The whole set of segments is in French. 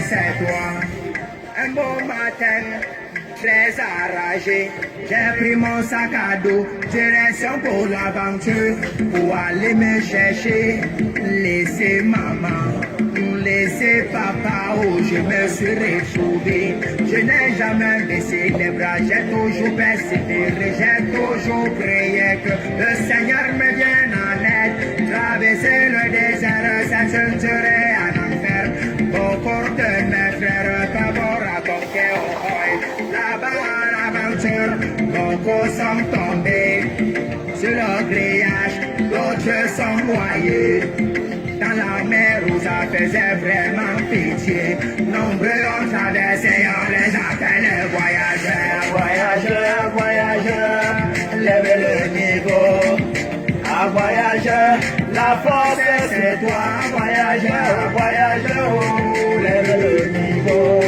français, c'est toi. Un beau matin, très arraché, j'ai pris mon sac à dos, direction pour l'aventure, pour aller me chercher, laisser maman, laisser papa, où je me suis retrouvé. Je n'ai jamais baissé les bras, j'ai toujours persévéré, j'ai toujours prié que le Seigneur me vienne en aide. Traverser le désert, ça se serait un enfer. Beaucoup de mes frères peuvent raconter là-bas l'aventure. Beaucoup sont tombés sur le grillage, d'autres sont noyés dans la mer où ça faisait vraiment pitié. Nombreux ont traversé, on les appelle voyageurs. Voyageurs, voyageurs, lève le niveau. Ah, voyageur, la force c'est toi. Voyageur, voyageur, oh, lève le niveau.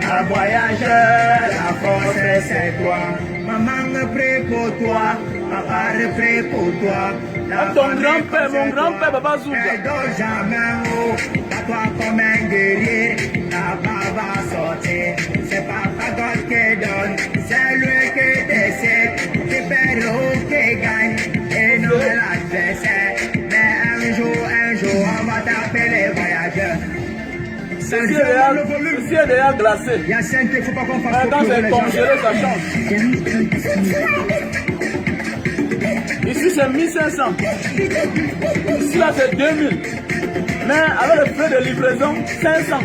Ah, voyageur, la force c'est toi. Maman me prie pour toi, papa me prie pour toi. Ton grand-père, mon grand-père, Papa Zouga. À toi comme un guerrier, la bas va sortir. C'est Papa God qui donne, c'est lui qui décide, qui perd ou qui gagne, et nous l'adversaire. Mais un jour, on va taper les voyageurs. Ceci est déjà glacé. Il y a 5 il ne faut pas qu'on fasse. Quand c'est congelé, ça change. Ici c'est 1500. Ici là c'est 2000. Mais avec le frais de livraison, 500.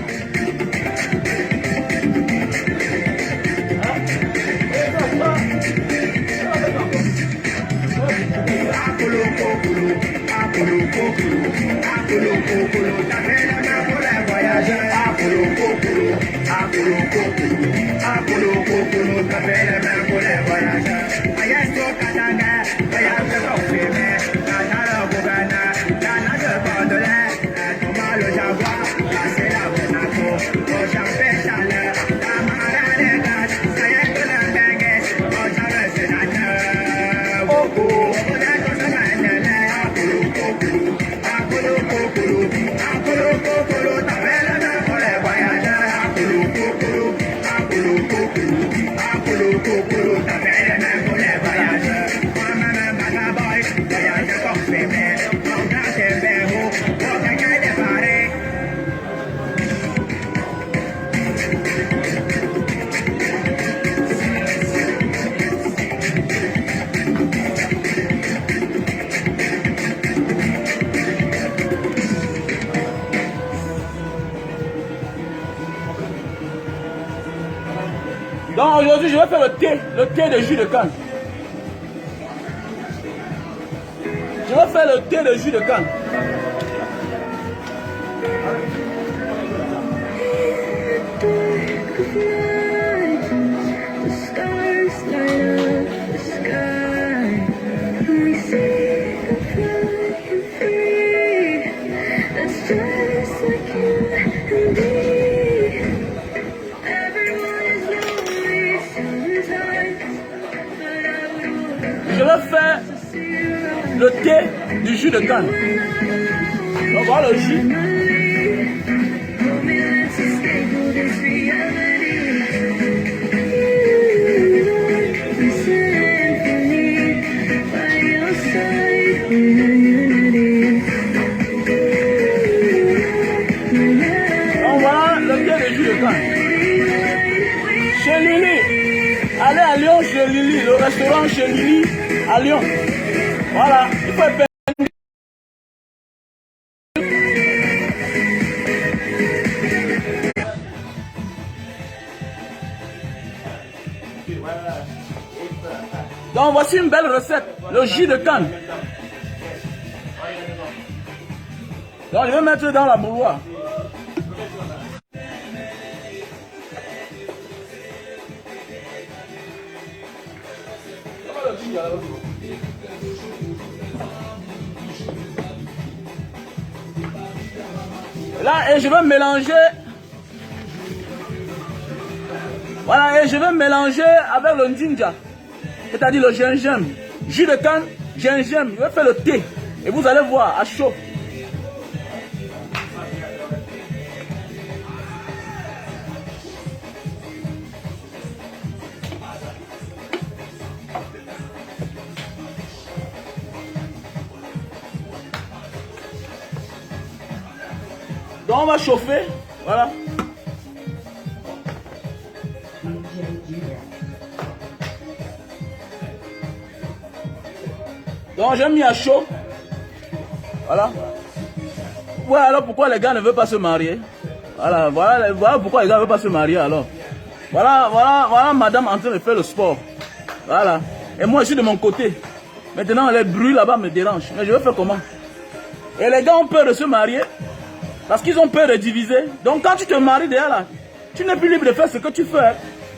Donc aujourd'hui, je vais faire le thé de jus de canne. Je vais faire le thé de jus de canne. Je vais faire le thé du jus de canne. On va voir le jus. Donc voilà le thé de jus de canne. Chez Lily. Allez à Lyon chez Lily, le restaurant chez Lily à Lyon. Voilà, il faut être. Donc voici une belle recette, le jus de canne. Donc je vais mettre dans la bouilloire. Là, et je vais mélanger. Voilà, et je vais mélanger avec le ginger, c'est-à-dire le gingembre. Jus de canne, gingembre. Je vais faire le thé. Et vous allez voir à chaud. Donc on va chauffer. Voilà. Donc j'ai mis à chaud. Voilà. Ouais, alors pourquoi les gars ne veulent pas se marier? Voilà pourquoi les gars ne veulent pas se marier alors. Voilà madame en train de faire le sport. Voilà. Et moi je suis de mon côté. Maintenant les bruits là-bas me dérangent. Mais je vais faire comment? Et les gars ont peur de se marier. Parce qu'ils ont peur de diviser. Donc quand tu te maries derrière là, tu n'es plus libre de faire ce que tu fais.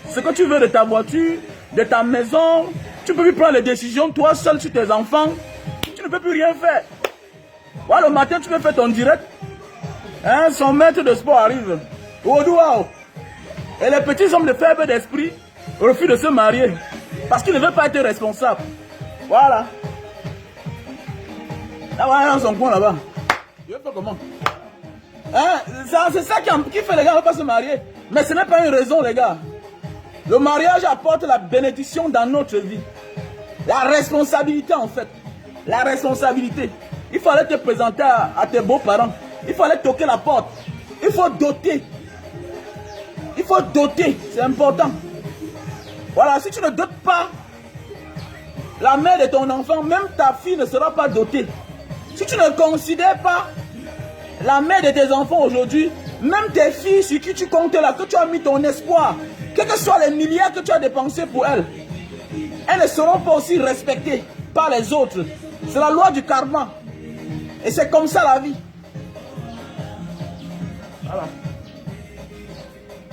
Ce que tu veux de ta voiture, de ta maison. Tu ne peux plus prendre les décisions toi seul sur tes enfants. Tu ne peux plus rien faire. Voilà, le matin tu peux faire ton direct. Hein, son maître de sport arrive. Waouh. Et les petits hommes de faible d'esprit refusent de se marier. Parce qu'ils ne veulent pas être responsables. Voilà. Là, voilà, dans son coin là-bas. Je vais faire comment? Hein? C'est ça qui fait les gars ne veulent pas se marier. Mais ce n'est pas une raison, les gars. Le mariage apporte la bénédiction dans notre vie. La responsabilité, en fait. La responsabilité. Il faut aller te présenter à tes beaux-parents. Il faut aller toquer la porte. Il faut doter. Il faut doter. C'est important. Voilà, si tu ne dotes pas la mère de ton enfant, même ta fille ne sera pas dotée. Si tu ne considères pas la mère de tes enfants aujourd'hui, même tes filles sur qui tu comptes là, que tu as mis ton espoir, quels que soient les milliards que tu as dépensés pour elles, elles ne seront pas aussi respectées par les autres. C'est la loi du karma. Et c'est comme ça la vie. Voilà.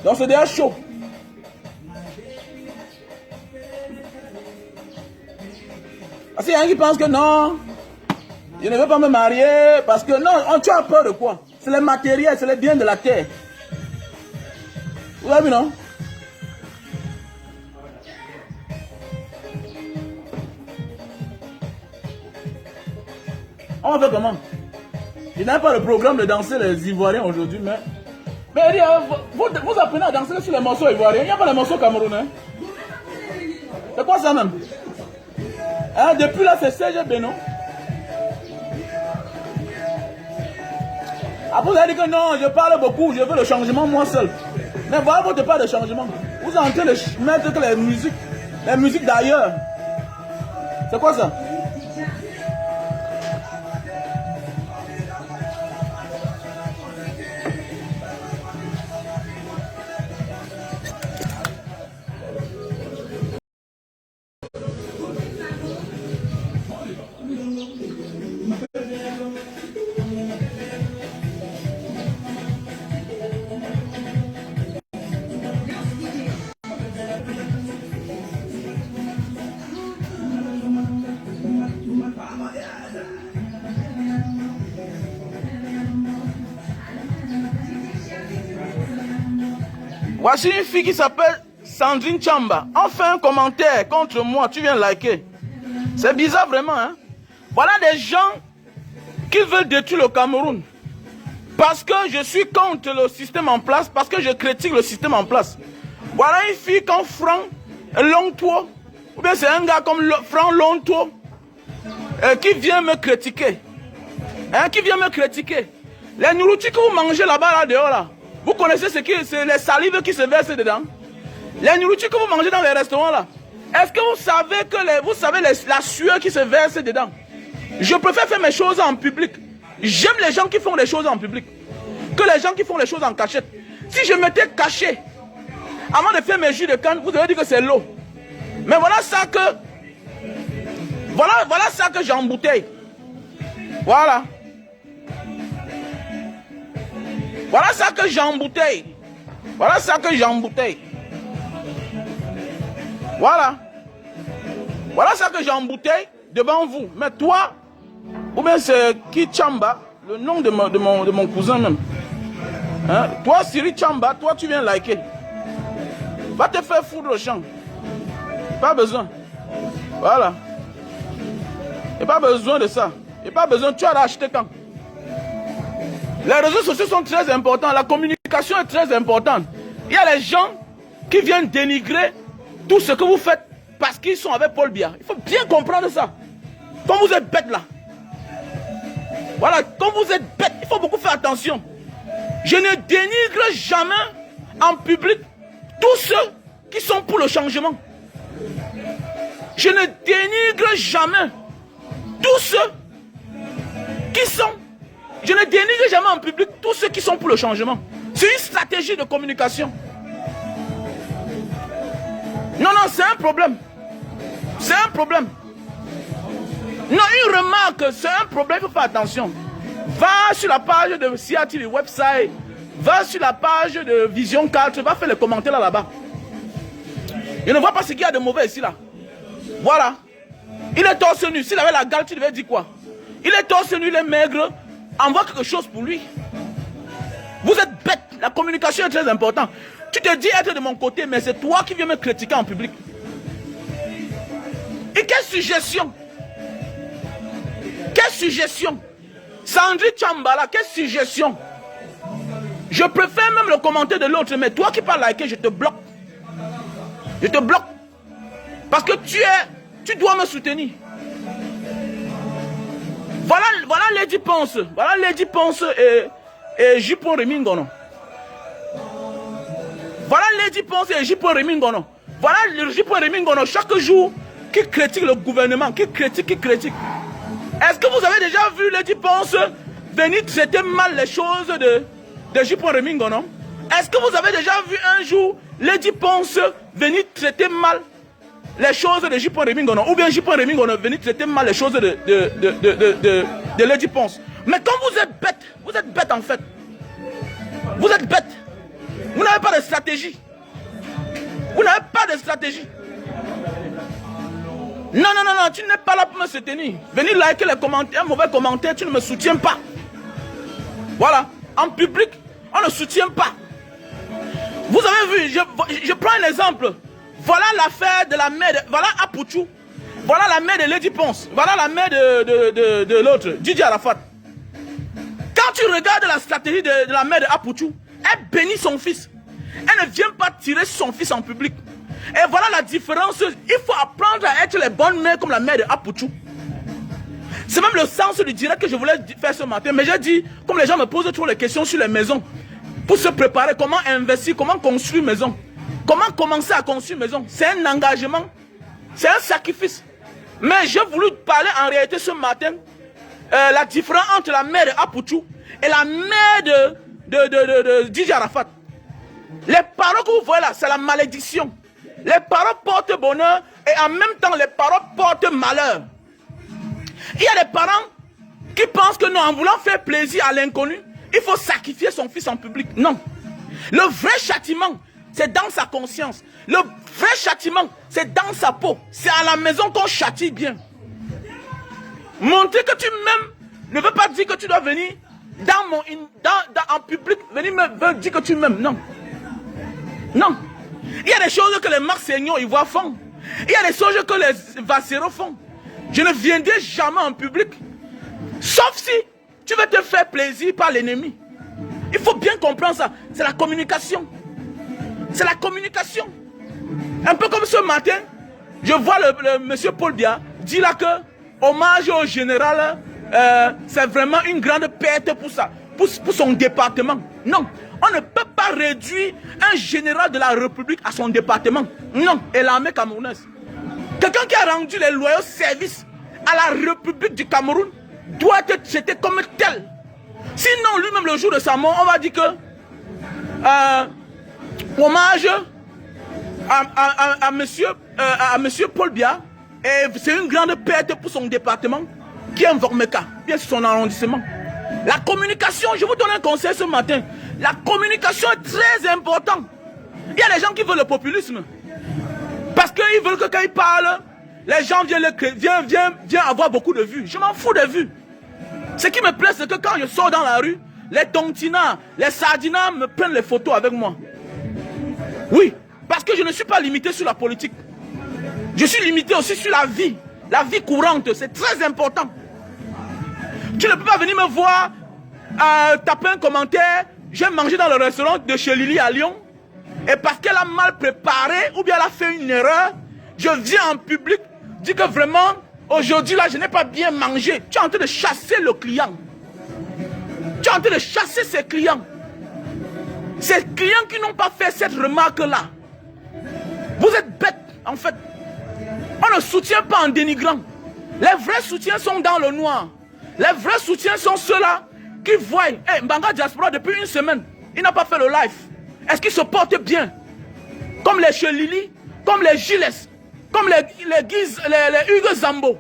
Donc c'est déjà chaud. Parce qu'il y a un qui pense que non, je ne veux pas me marier parce que non, tu as peur de quoi? C'est les matériels, c'est les biens de la terre. Vous avez vu, non? On va faire comment? Je n'ai pas le programme de danser les Ivoiriens aujourd'hui, mais vous apprenez à danser sur les morceaux ivoiriens. Il n'y a pas les morceaux camerounais. C'est quoi ça même? Hein, depuis là, c'est Serge Beno. Après, vous avez dit que non, je parle beaucoup, je veux le changement moi seul. Mais voilà votre part de changement. Vous êtes en train de mettre que les musiques d'ailleurs. C'est quoi ça? Voici une fille qui s'appelle Sandrine Chamba. On fait un commentaire contre moi, tu viens liker. C'est bizarre vraiment, hein? Voilà des gens qui veulent détruire le Cameroun. Parce que je suis contre le système en place, parce que je critique le système en place. Voilà une fille comme Franck Longto, ou bien c'est un gars comme Franck Longto, qui vient me critiquer. Hein, qui vient me critiquer. Les nourritures que vous mangez là-bas, là dehors, là. Vous connaissez ce qui c'est les salives qui se versent dedans? Les nourritures que vous mangez dans les restaurants là. Est-ce que vous savez que la sueur qui se verse dedans? Je préfère faire mes choses en public. J'aime les gens qui font les choses en public que les gens qui font les choses en cachette. Si je m'étais caché avant de faire mes jus de canne, vous avez dit que c'est l'eau. Mais voilà ça que j'embouteille. Voilà. Voilà ça que j'embouteille. Voilà ça que j'embouteille. Voilà. Voilà ça que j'embouteille devant vous. Mais toi, ou bien c'est qui Chamba, le nom de mon cousin même. Hein? Toi, Siri Chamba, toi tu viens liker. Va te faire foutre au champ. Pas besoin. Voilà. Et pas besoin de ça. Et pas besoin, tu as acheté quand? Les réseaux sociaux sont très importants. La communication est très importante. Il y a les gens qui viennent dénigrer tout ce que vous faites parce qu'ils sont avec Paul Biya. Il faut bien comprendre ça. Quand vous êtes bête là. Voilà, quand vous êtes bête, il faut beaucoup faire attention. Je ne dénigre jamais en public tous ceux qui sont pour le changement. Je ne dénigre jamais tous ceux qui sont... Je ne dénigre jamais en public tous ceux qui sont pour le changement. C'est une stratégie de communication. Non, non, c'est un problème. C'est un problème. Non, une remarque, c'est un problème, il faut faire attention. Va sur la page de CIATV website, va sur la page de Vision 4, va faire les commentaires là-bas. Je ne vois pas ce qu'il y a de mauvais ici, là. Voilà. Il est torse nu. S'il avait la gale, tu devais dire quoi? Il est torse nu, il est maigre. Envoie quelque chose pour lui. Vous êtes bête. La communication est très importante. Tu te dis être de mon côté, mais c'est toi qui viens me critiquer en public. Et quelle suggestion? Quelle suggestion? Sandrine Chambala, quelle suggestion? Je préfère même le commentaire de l'autre, mais toi qui parles liker, je te bloque. Je te bloque. Parce que tu dois me soutenir. Voilà Lady Ponce. Voilà Lady Ponce et Jupon Remingono. Voilà Lady Ponce et Jupon Remingono. Voilà le Jupon Remingono chaque jour qui critique le gouvernement, qui critique. Est-ce que vous avez déjà vu Lady Ponce venir traiter mal les choses de Jupon Remingono? Est-ce que vous avez déjà vu un jour Lady Ponce venir traiter mal les choses de Jupon Remingono? Ou bien Jupon Remingono venir traiter mal les choses de Lady Ponce? Mais quand vous êtes bête en fait. Vous êtes bête. Vous n'avez pas de stratégie. Vous n'avez pas de stratégie. Non, tu n'es pas là pour me soutenir. Venir liker les commentaires, un mauvais commentaire, tu ne me soutiens pas. Voilà. En public, on ne soutient pas. Vous avez vu, je prends un exemple. Voilà l'affaire de la mère, voilà Apouchou. Voilà la mère de Lady Ponce. Voilà la mère de l'autre, Didier Arafat. Quand tu regardes la stratégie de la mère de Apouchou, elle bénit son fils. Elle ne vient pas tirer son fils en public. Et voilà la différence. Il faut apprendre à être les bonnes mères comme la mère de Apouchou. C'est même le sens du direct que je voulais faire ce matin. Mais j'ai dit, comme les gens me posent toujours les questions sur les maisons, pour se préparer, comment investir, comment construire une maison, comment commencer à construire une maison. C'est un engagement, c'est un sacrifice. Mais j'ai voulu parler en réalité ce matin, la différence entre la mère de Apouchou et la mère de Didier Arafat. Les paroles que vous voyez là, c'est la malédiction. Les paroles portent bonheur et en même temps les paroles portent malheur. Il y a des parents qui pensent que non, en voulant faire plaisir à l'inconnu, il faut sacrifier son fils en public. Non. Le vrai châtiment, c'est dans sa conscience. Le vrai châtiment, c'est dans sa peau. C'est à la maison qu'on châtie bien. Montrer que tu m'aimes ne veut pas dire que tu dois venir en public, venir me dire que tu m'aimes. Non. Non. Il y a des choses que les Marseillais ils voient font. Il y a des choses que les Vasseros font. Je ne viendrai jamais en public. Sauf si tu veux te faire plaisir par l'ennemi. Il faut bien comprendre ça. C'est la communication. C'est la communication. Un peu comme ce matin, je vois le monsieur Paul Biya dire là que hommage au général, c'est vraiment une grande perte pour son département. Non, on ne peut pas réduire un général de la République à son département. Non, et l'armée camerounaise. Quelqu'un qui a rendu les loyaux services à la République du Cameroun doit être traité comme tel. Sinon, lui-même, le jour de sa mort, on va dire que hommage à monsieur Paul Biya, et c'est une grande perte pour son département qui est un Vormeka, bien sûr son arrondissement. La communication, je vous donne un conseil ce matin. La communication est très importante. Il y a des gens qui veulent le populisme. Parce qu'ils veulent que quand ils parlent, les gens viennent avoir beaucoup de vues. Je m'en fous des vues. Ce qui me plaît, c'est que quand je sors dans la rue, les tontinards, les sardinards me prennent les photos avec moi. Oui, parce que je ne suis pas limité sur la politique. Je suis limité aussi sur la vie courante. C'est très important. Tu ne peux pas venir me voir taper un commentaire. J'ai mangé dans le restaurant de chez Lily à Lyon. Et parce qu'elle a mal préparé ou bien elle a fait une erreur, je viens en public, dis que vraiment, aujourd'hui là, je n'ai pas bien mangé. Tu es en train de chasser le client. Tu es en train de chasser ses clients. Ces clients qui n'ont pas fait cette remarque-là, vous êtes bêtes, en fait. On ne soutient pas en dénigrant. Les vrais soutiens sont dans le noir. Les vrais soutiens sont ceux-là qui voient. Hey, Mbanga Diaspora, depuis une semaine, il n'a pas fait le live. Est-ce qu'il se porte bien? Comme les Chelili, comme les Gilles, comme les Hugo Zambo,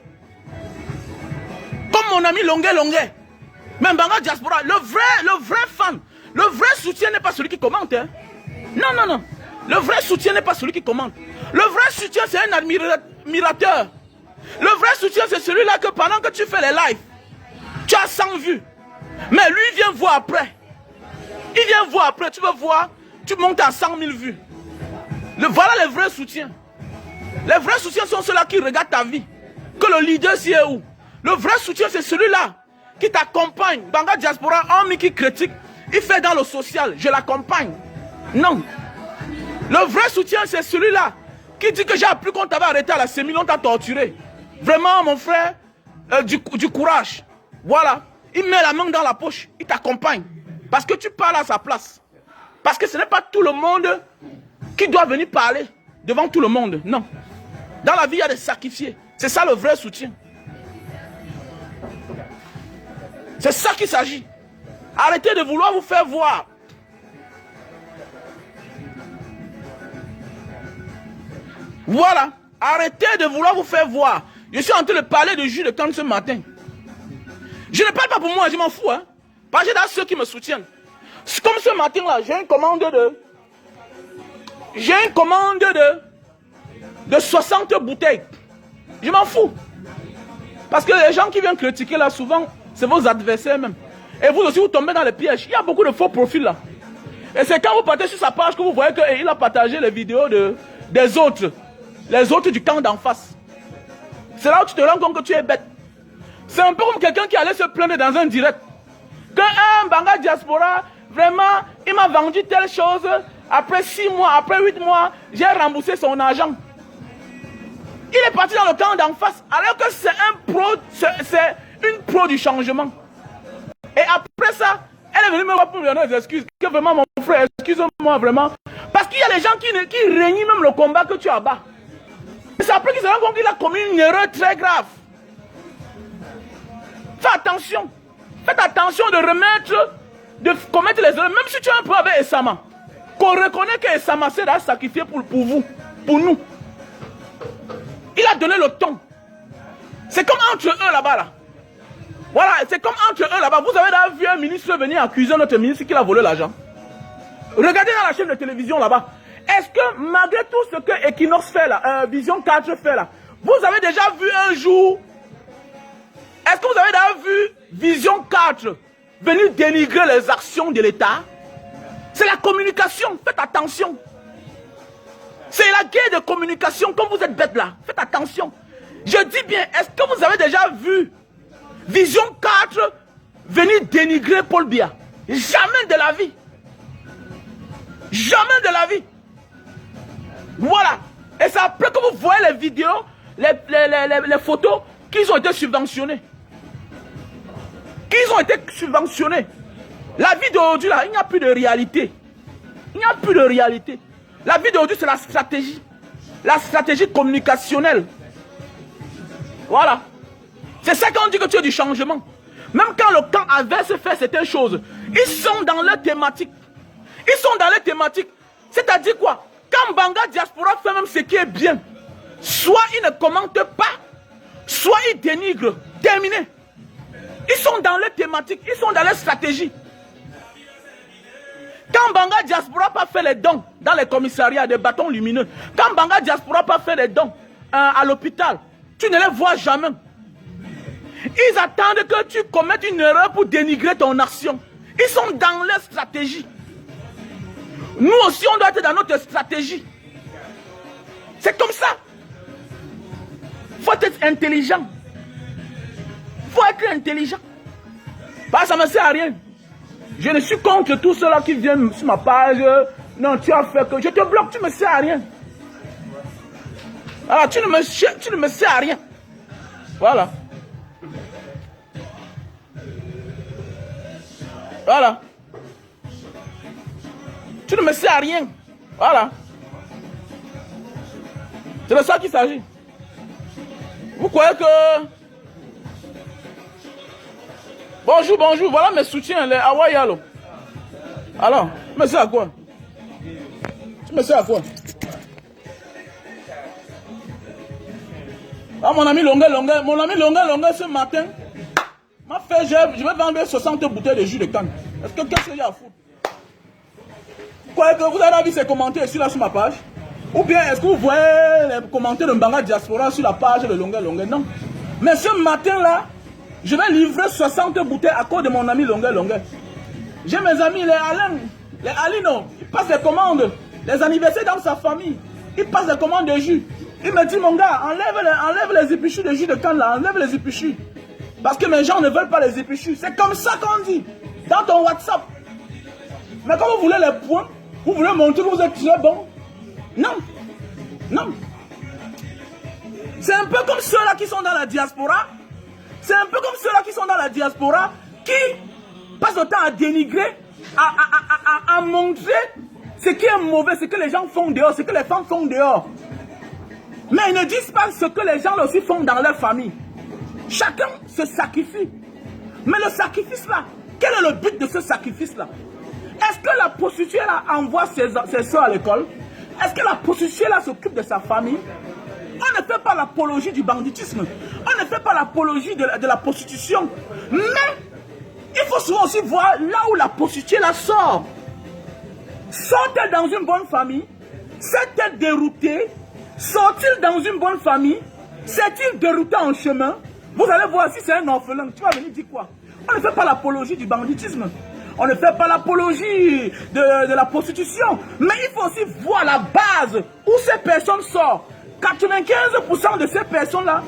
comme mon ami Longuet. Mais Mbanga Diaspora, le vrai fan, le vrai soutien n'est pas celui qui commente. Hein? Non. Le vrai soutien n'est pas celui qui commente. Le vrai soutien, c'est un admirateur. Le vrai soutien, c'est celui-là que pendant que tu fais les lives, tu as 100 vues. Mais lui, il vient voir après. Il vient voir après, tu veux voir, tu montes à 100 000 vues. Voilà les vrais soutiens. Les vrais soutiens sont ceux-là qui regardent ta vie. Que le leader, c'est où? Le vrai soutien, c'est celui-là qui t'accompagne. Mbanga Diaspora, homme qui critique, il fait dans le social, je l'accompagne. Non. Le vrai soutien, c'est celui-là qui dit que j'ai appris qu'on t'avait arrêté à la sémile, on t'a torturé. Vraiment, mon frère, du courage. Voilà. Il met la main dans la poche, il t'accompagne. Parce que tu parles à sa place. Parce que ce n'est pas tout le monde qui doit venir parler devant tout le monde. Non. Dans la vie, il y a des sacrifiés. C'est ça le vrai soutien. C'est ça qu'il s'agit. Arrêtez de vouloir vous faire voir. Voilà. Arrêtez de vouloir vous faire voir. Je suis en train de parler de jus de canne ce matin. Je ne parle pas pour moi, je m'en fous. Hein. Parce que j'ai ceux qui me soutiennent. Comme ce matin-là, j'ai une commande de 60 bouteilles. Je m'en fous. Parce que les gens qui viennent critiquer là, souvent, c'est vos adversaires même. Et vous aussi, vous tombez dans les pièges. Il y a beaucoup de faux profils là. Et c'est quand vous partez sur sa page que vous voyez qu'il a partagé les vidéos des autres. Les autres du camp d'en face. C'est là où tu te rends compte que tu es bête. C'est un peu comme quelqu'un qui allait se plaindre dans un direct. Que un Mbanga Diaspora, vraiment, il m'a vendu telle chose. Après 6 mois, après 8 mois, j'ai remboursé son argent. Il est parti dans le camp d'en face. Alors que c'est un pro, c'est une pro du changement. Et après ça, elle est venue me voir pour me donner des excuses. Que vraiment, mon frère, excuse-moi vraiment. Parce qu'il y a des gens qui règnent même le combat que tu abats. Et c'est après qu'ils se rendent compte qu'il a commis une erreur très grave. Fais attention. Faites attention de commettre les erreurs. Même si tu as un peu avec Essama. Qu'on reconnaît que Essama s'est sacrifié pour vous, pour nous. Il a donné le ton. C'est comme entre eux là-bas. Là. Voilà, c'est comme entre eux là-bas. Vous avez vu un ministre venir accuser notre ministre qu'il a volé l'argent. Regardez dans la chaîne de télévision là-bas. Est-ce que malgré tout ce que Equinox fait là, Vision 4 fait là, vous avez déjà vu un jour, est-ce que vous avez déjà vu Vision 4 venir dénigrer les actions de l'État? C'est la communication, faites attention. C'est la guerre de communication, comme vous êtes bêtes là. Faites attention. Je dis bien, est-ce que vous avez déjà vu Vision 4 venir dénigrer Paul Biya? Jamais de la vie. Jamais de la vie. Voilà. Et c'est après que vous voyez les vidéos, les photos, qu'ils ont été subventionnés. Qu'ils ont été subventionnés. La vie d'aujourd'hui, là, il n'y a plus de réalité. Il n'y a plus de réalité. La vie d'aujourd'hui, c'est la stratégie. La stratégie communicationnelle. Voilà. C'est ça qu'on dit que tu as du changement. Même quand le camp adverse fait certaines choses, ils sont dans leur thématique. Ils sont dans leur thématique. C'est-à-dire quoi? Quand Mbanga Diaspora fait même ce qui est bien, soit ils ne commentent pas, soit ils dénigrent. Terminé. Ils sont dans leur thématique, ils sont dans leur stratégie. Quand Mbanga Diaspora pas fait les dons dans les commissariats des bâtons lumineux, quand Mbanga Diaspora pas fait les dons à l'hôpital, tu ne les vois jamais. Ils attendent que tu commettes une erreur pour dénigrer ton action. Ils sont dans leur stratégie. Nous aussi, on doit être dans notre stratégie. C'est comme ça. Il faut être intelligent. Il faut être intelligent. Bah, ça ne me sert à rien. Je ne suis contre tous ceux-là qui viennent sur ma page. Non, tu as fait que... Je te bloque, tu ne me sers à rien. Alors, tu ne me sers à rien. Voilà. Voilà. Tu ne me sers à rien. Voilà. C'est de ça qu'il s'agit. Vous croyez que... Bonjour, bonjour. Voilà mes soutiens, les Hawaïalo. Alors, tu me sers à quoi? Tu me sers à quoi? Ah, mon ami Longuet, ce matin, m'a fait, je vais vendre 60 bouteilles de jus de canne. Est-ce que qu'est-ce qu'il y a à foutre? Vous croyez que vous avez vu ces commentaires ici, là, sur ma page? Ou bien, est-ce que vous voyez les commentaires de Mbanga Diaspora sur la page de Longuet? Non. Mais ce matin-là, je vais livrer 60 bouteilles à cause de mon ami Longuet. J'ai mes amis, les Alain, les Alino, ils passent des commandes. Les anniversaires dans sa famille, ils passent des commandes de jus. Il me dit, mon gars, enlève les épichus de jus de canne là, enlève les épichus. Parce que mes gens ne veulent pas les épichus. C'est comme ça qu'on dit, dans ton WhatsApp. Mais quand vous voulez les points, vous voulez montrer que vous êtes très bon. Non. C'est un peu comme ceux-là qui sont dans la diaspora. Qui passent le temps à dénigrer, à montrer ce qui est mauvais, ce que les gens font dehors, ce que les femmes font dehors. Mais ils ne disent pas ce que les gens aussi font dans leur famille. Chacun se sacrifie. Mais le sacrifice là, quel est le but de ce sacrifice là? Est-ce que la prostituée là envoie ses soeurs à l'école? Est-ce que la prostituée là s'occupe de sa famille? On ne fait pas l'apologie du banditisme. On ne fait pas l'apologie de la prostitution. Mais il faut souvent aussi voir là où la prostituée là sort. Sort-elle dans une bonne famille? S'est-elle déroutée? Sort-il dans une bonne famille? S'est-il dérouté en chemin? Vous allez voir si c'est un orphelin. Tu vas venir dire quoi? On ne fait pas l'apologie du banditisme. On ne fait pas l'apologie de la prostitution. Mais il faut aussi voir la base où ces personnes sortent. 95% de ces personnes-là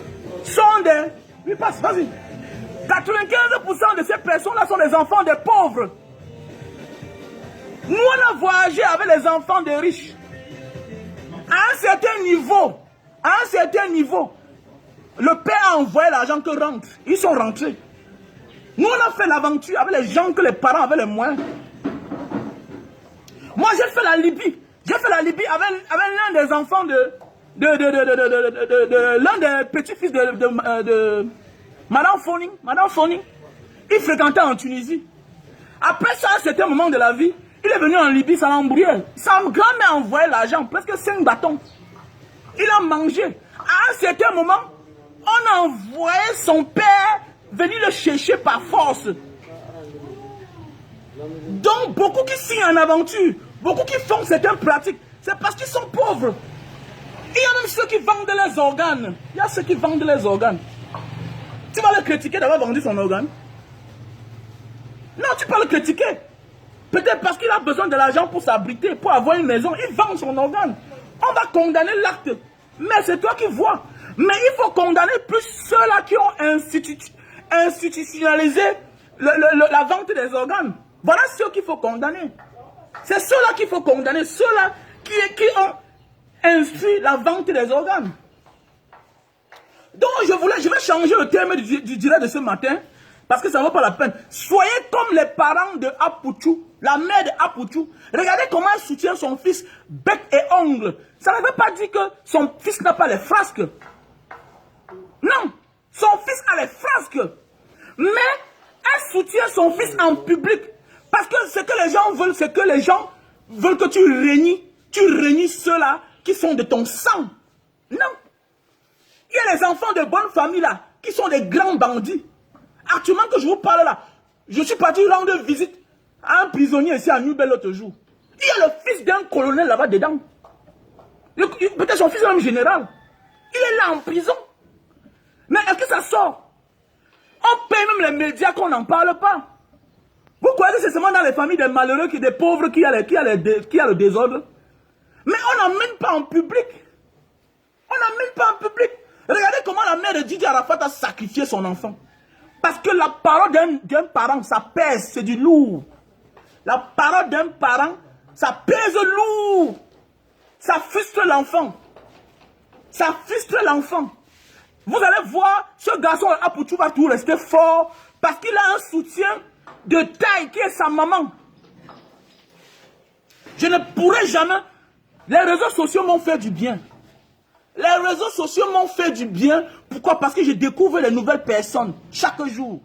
sont des... Oui, passe, vas-y. 95% de ces personnes-là sont des enfants des pauvres. Nous, on a voyagé avec les enfants des riches. À un certain niveau, le père a envoyé l'argent que rentre. Ils sont rentrés. Nous, on a fait l'aventure avec les gens que les parents avaient les moyens. Moi, j'ai fait la Libye. Avec l'un des enfants l'un des petits-fils de Madame Foning. Il fréquentait en Tunisie. Après ça, à un certain moment de la vie, il est venu en Libye, ça l'a embrouillé. Sa grand-mère a envoyé l'argent, presque 5 bâtons. Il a mangé. À un certain moment, on a envoyé son père venir le chercher par force. Donc, beaucoup qui signent en aventure, beaucoup qui font certaines pratiques, c'est parce qu'ils sont pauvres. Il y a même ceux qui vendent les organes. Tu vas le critiquer d'avoir vendu son organe? Non, tu peux le critiquer. Peut-être parce qu'il a besoin de l'argent pour s'abriter, pour avoir une maison. Il vend son organe. On va condamner l'acte. Mais c'est toi qui vois. Mais il faut condamner plus ceux-là qui ont institutionnalisé la vente des organes. Voilà ceux qu'il faut condamner. C'est ceux-là qu'il faut condamner. Ceux-là qui ont instruit la vente des organes. Donc je vais changer le terme du direct de ce matin. Parce que ça ne vaut pas la peine. Soyez comme les parents de Apouchou, la mère de Apouchou. Regardez comment elle soutient son fils bec et ongle. Ça ne veut pas dire que son fils n'a pas les frasques. Non, son fils a les frasques. Mais elle soutient son fils en public. Parce que ce que les gens veulent, c'est que les gens veulent que tu régnis ceux-là qui sont de ton sang. Non. Il y a les enfants de bonne famille là, qui sont des grands bandits. Actuellement que je vous parle là, je suis parti rendre visite à un prisonnier ici à Nubel l'autre jour. Il y a le fils d'un colonel là-bas dedans. Peut-être son fils est même général. Il est là en prison. Mais est-ce que ça sort? On paye même les médias qu'on n'en parle pas. Vous croyez que c'est seulement dans les familles des malheureux, des pauvres qui a le désordre? Mais on n'emmène pas en public. Regardez comment la mère de Didier Arafat a sacrifié son enfant. Parce que la parole d'un parent, ça pèse, c'est du lourd. La parole d'un parent, ça pèse lourd. Ça frustre l'enfant. Vous allez voir, ce garçon à Apouchou va toujours rester fort parce qu'il a un soutien de taille qui est sa maman. Je ne pourrai jamais... Les réseaux sociaux m'ont fait du bien. Les réseaux sociaux m'ont fait du bien. Pourquoi? Parce que je découvre les nouvelles personnes chaque jour.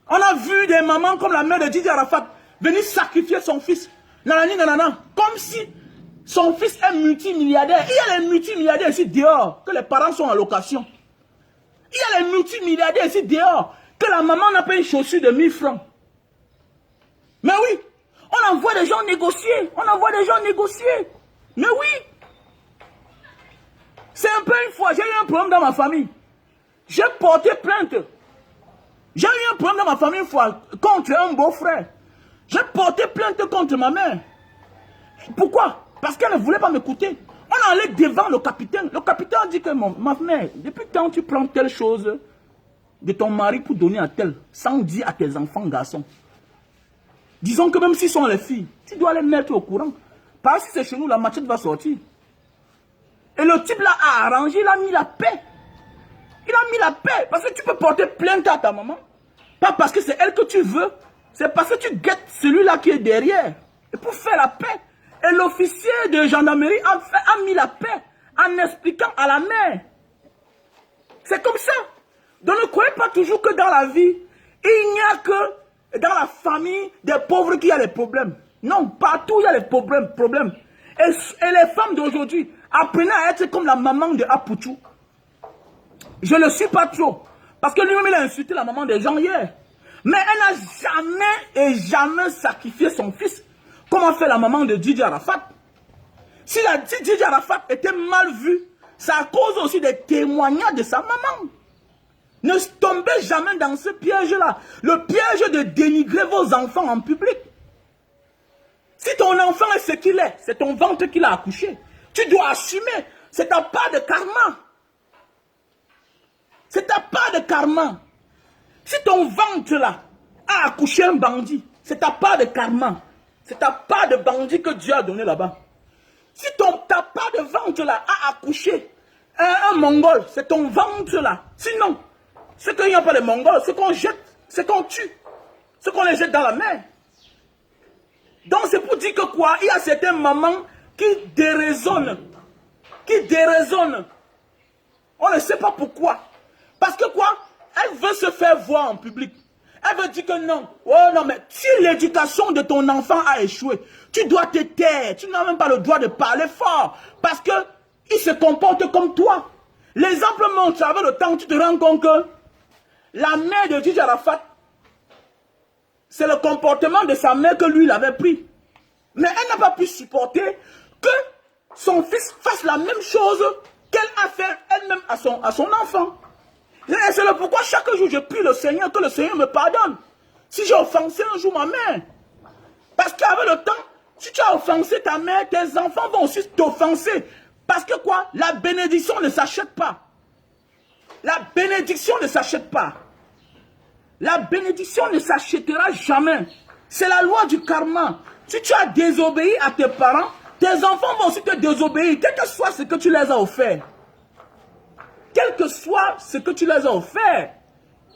On a vu des mamans comme la mère de Didier Arafat venir sacrifier son fils. Nanani, nanana. Comme si son fils est multimilliardaire. Il y a les multimilliardaires ici dehors, que les parents sont en location. Il y a les multimilliardaires ici dehors, que la maman n'a pas une chaussure de 1000 francs. Mais oui, on envoie des gens négocier. On envoie des gens négocier. Mais oui. C'est un peu une fois, j'ai eu un problème dans ma famille. J'ai porté plainte. J'ai eu un problème dans ma famille une fois contre un beau-frère. J'ai porté plainte contre ma mère. Pourquoi? Parce qu'elle ne voulait pas m'écouter. On est allé devant le capitaine. Le capitaine a dit que ma mère, depuis quand tu prends telle chose de ton mari pour donner à tel, sans dire à tes enfants garçons. Disons que même s'ils sont les filles, tu dois les mettre au courant. Parce que c'est chez nous, la machette va sortir. Et le type là a arrangé, il a mis la paix. Il a mis la paix. Parce que tu peux porter plainte à ta maman. Pas parce que c'est elle que tu veux. C'est parce que tu guettes celui-là qui est derrière. Et pour faire la paix. Et l'officier de gendarmerie a mis la paix en expliquant à la mère. C'est comme ça. Donc ne croyez pas toujours que dans la vie, il n'y a que dans la famille des pauvres qu'il y a les problèmes. Non, partout il y a les problèmes. Et les femmes d'aujourd'hui, apprenez à être comme la maman de Apoutou. Je ne le suis pas trop. Parce que lui-même, il a insulté la maman des gens hier. Mais elle n'a jamais sacrifié son fils. Comme a fait la maman de Didier Arafat. Si Didier Arafat était mal vu, c'est à cause aussi des témoignages de sa maman. Ne tombez jamais dans ce piège-là. Le piège de dénigrer vos enfants en public. Si ton enfant est ce qu'il est, c'est ton ventre qu'il a accouché. Tu dois assumer. C'est ta part de karma. C'est ta part de karma. Si ton ventre là a accouché un bandit, c'est ta part de karma. C'est ta part de bandit que Dieu a donné là-bas. Si ta part de ventre là a accouché un mongol, c'est ton ventre là. Sinon, ce qu'il n'y a pas de mongols, ce qu'on jette, ce qu'on tue, ce qu'on les jette dans la mer. Donc c'est pour dire que quoi, il y a certaines mamans qui déraisonnent. On ne sait pas pourquoi. Parce que quoi, elle veut se faire voir en public. Elle veut dire que non. Oh non, mais si l'éducation de ton enfant a échoué, tu dois te taire. Tu n'as même pas le droit de parler fort. Parce qu'il se comporte comme toi. L'exemple montre, avec le temps, tu te rends compte que la mère de Didier Arafat, c'est le comportement de sa mère que lui, il avait pris. Mais elle n'a pas pu supporter que son fils fasse la même chose qu'elle a fait elle-même à son enfant. Et c'est le pourquoi chaque jour je prie le Seigneur que le Seigneur me pardonne. Si j'ai offensé un jour ma mère. Parce qu'avec le temps, si tu as offensé ta mère, tes enfants vont aussi t'offenser. Parce que quoi? La bénédiction ne s'achète pas. La bénédiction ne s'achète pas. La bénédiction ne s'achètera jamais. C'est la loi du karma. Si tu as désobéi à tes parents, tes enfants vont aussi te désobéir, quel que soit ce que tu les as offert. Quel que soit ce que tu les as offert.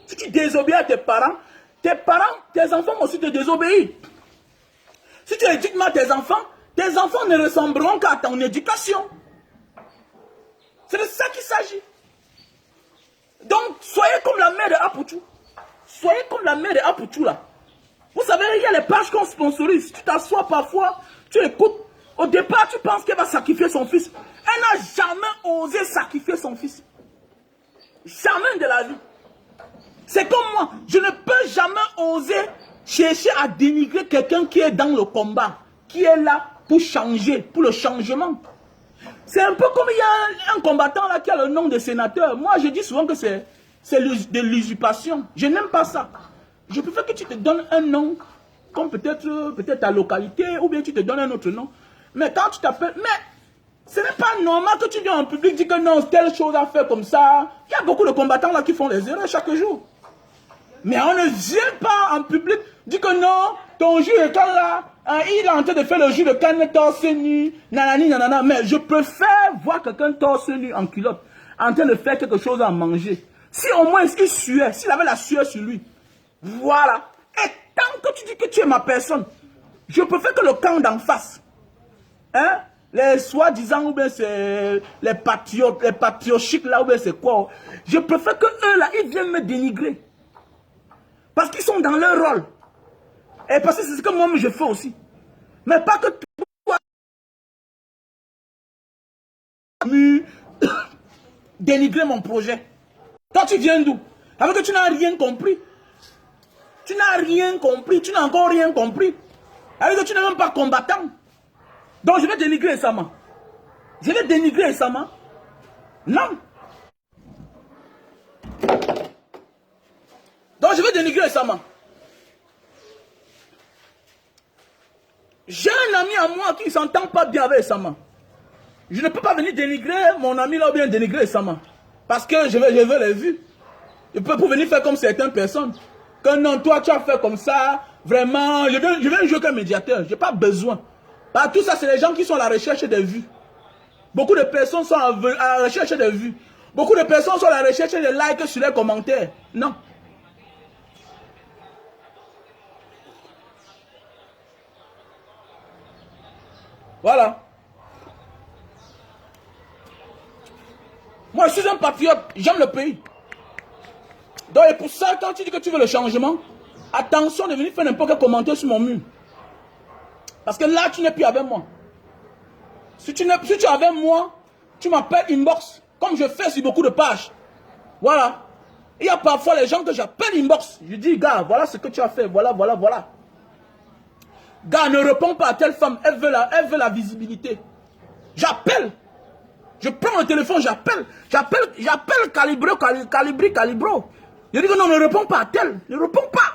Si tu désobéis à tes parents, tes enfants vont aussi te désobéir. Si tu éduques mal tes enfants ne ressembleront qu'à ton éducation. C'est de ça qu'il s'agit. Donc, soyez comme la mère de Apoutou. Soyez comme la mère de Apoutou là. Vous savez, il y a les pages qu'on sponsorise. Tu t'assois parfois, tu écoutes. Au départ, tu penses qu'elle va sacrifier son fils. Elle n'a jamais osé sacrifier son fils. Jamais de la vie. C'est comme moi. Je ne peux jamais oser chercher à dénigrer quelqu'un qui est dans le combat. Qui est là pour changer, pour le changement. C'est un peu comme il y a un combattant là qui a le nom de sénateur. Moi, je dis souvent que c'est de l'usurpation. Je n'aime pas ça. Je préfère que tu te donnes un nom, comme peut-être ta localité, ou bien tu te donnes un autre nom. Mais quand tu t'appelles... Mais ce n'est pas normal que tu viens en public dire que non, telle chose à faire comme ça. Il y a beaucoup de combattants là qui font des erreurs chaque jour. Mais on ne vient pas en public dire que non, ton jus de canne là, hein, il est en train de faire le jus de canne torse nu, nanani, nanana. Mais je préfère voir quelqu'un torse nu en culotte, en train de faire quelque chose à manger. Si au moins il suait, s'il avait la sueur sur lui. Voilà. Et tant que tu dis que tu es ma personne, Je préfère que le camp d'en face, hein, les soi-disant, ou bien c'est les patriotes chics là, ou bien c'est quoi. Je préfère que eux là, ils viennent me dénigrer. Parce qu'ils sont dans leur rôle. Et parce que c'est ce que moi je fais aussi. Mais pas que toi, dénigrer mon projet. Toi tu viens d'où? Avec que tu n'as rien compris. Tu n'as rien compris, tu n'as encore rien compris. Avec que tu n'es même pas combattant. Donc je vais dénigrer Sama. Je vais dénigrer Sama. Non. Donc je vais dénigrer Sama. J'ai un ami à moi qui ne s'entend pas bien avec Sama. Je ne peux pas venir dénigrer mon ami là ou bien dénigrer Sama. Parce que je veux les vues. Je peux pour venir faire comme certaines personnes. Que non, toi tu as fait comme ça. Vraiment, je vais jouer comme médiateur. Je n'ai pas besoin. Parce que tout ça, c'est les gens qui sont à la recherche des vues. Beaucoup de personnes sont à la recherche des vues. Beaucoup de personnes sont à la recherche des likes sur les commentaires. Non. Voilà. Moi, je suis un patriote. J'aime le pays. Donc, et pour ça, quand tu dis que tu veux le changement, attention de venir faire n'importe quel commentaire sur mon mur. Parce que là, tu n'es plus avec moi. Si tu es avec moi, tu m'appelles inbox. Comme je fais sur beaucoup de pages. Voilà. Il y a parfois les gens que j'appelle inbox. Je dis, gars, voilà ce que tu as fait. Voilà. Gars, ne réponds pas à telle femme. Elle veut la visibilité. J'appelle. Je prends le téléphone, j'appelle Calibro. Je dis que non, ne réponds pas à telle. Ne réponds pas.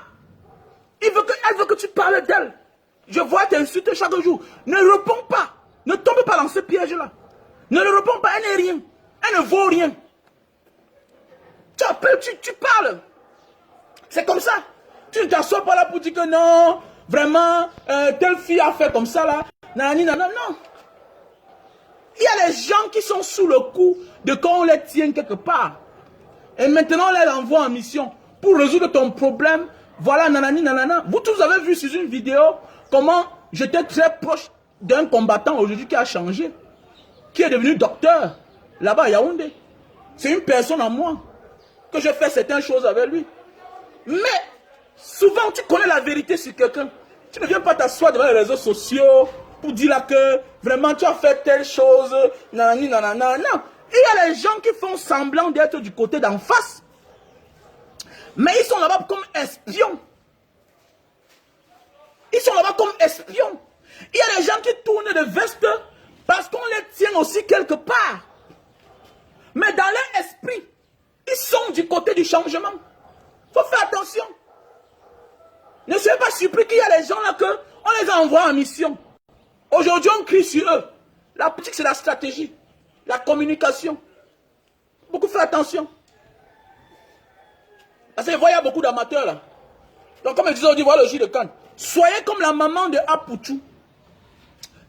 Elle veut que tu parles d'elle. Je vois t'insulter chaque jour. Ne réponds pas. Ne tombe pas dans ce piège-là. Ne le réponds pas, elle n'est rien. Elle ne vaut rien. Tu appelles, tu parles. C'est comme ça. Tu ne t'assois pas là pour dire que non, vraiment, telle fille a fait comme ça là. Non. Il y a des gens qui sont sous le coup de quand on les tient quelque part. Et maintenant, on les envoie en mission pour résoudre ton problème. Voilà, nanana. Vous tous avez vu sur une vidéo comment j'étais très proche d'un combattant aujourd'hui qui a changé. Qui est devenu docteur là-bas à Yaoundé. C'est une personne en moi que je fais certaines choses avec lui. Mais souvent, tu connais la vérité sur quelqu'un. Tu ne viens pas t'asseoir devant les réseaux sociaux pour dire là que vraiment tu as fait telle chose. Non. Il y a les gens qui font semblant d'être du côté d'en face. Mais ils sont là-bas comme espions. Il y a des gens qui tournent de veste parce qu'on les tient aussi quelque part. Mais dans leur esprit, ils sont du côté du changement. Il faut faire attention. Ne soyez pas surpris qu'il y a des gens là on les envoie en mission. Aujourd'hui, on crie sur eux. La politique, c'est la stratégie. La communication. Beaucoup faire attention. Parce que il y a beaucoup d'amateurs là. Donc comme je disais, on dit, voilà le jus de canne. Soyez comme la maman de Apouchou.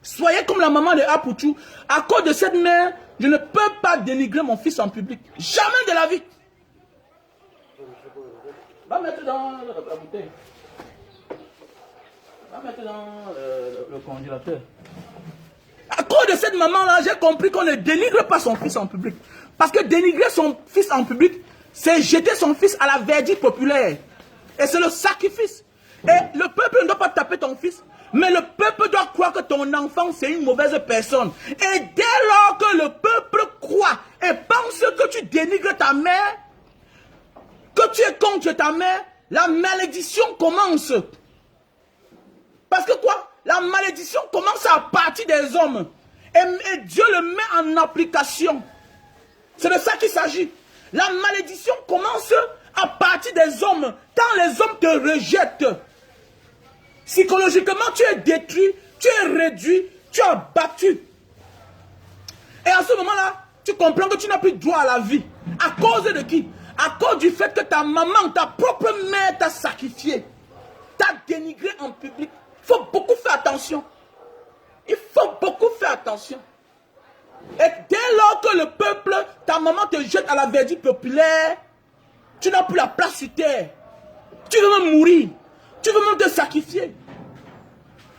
Soyez comme la maman de Apouchou. À cause de cette mère, je ne peux pas dénigrer mon fils en public. Jamais de la vie. Va mettre dans la bouteille. Va mettre dans le congélateur. À cause de cette maman-là, j'ai compris qu'on ne dénigre pas son fils en public. Parce que dénigrer son fils en public, c'est jeter son fils à la verdure populaire. Et c'est le sacrifice. Et le peuple ne doit pas taper ton fils. Mais le peuple doit croire que ton enfant, c'est une mauvaise personne. Et dès lors que le peuple croit et pense que tu dénigres ta mère, que tu es contre ta mère, la malédiction commence. Parce que quoi? La malédiction commence à partir des hommes. Et Dieu le met en application. C'est de ça qu'il s'agit. La malédiction commence à partir des hommes. Quand les hommes te rejettent, psychologiquement, tu es détruit, tu es réduit, tu es abattu. Et à ce moment-là, tu comprends que tu n'as plus droit à la vie. À cause de qui? À cause du fait que ta maman, ta propre mère t'a sacrifié, t'a dénigré en public. Il faut beaucoup faire attention. Il faut beaucoup faire attention. Et dès lors que le peuple, ta maman te jette à la verdure populaire, tu n'as plus la place sur terre. Tu veux même mourir. Tu veux même te sacrifier.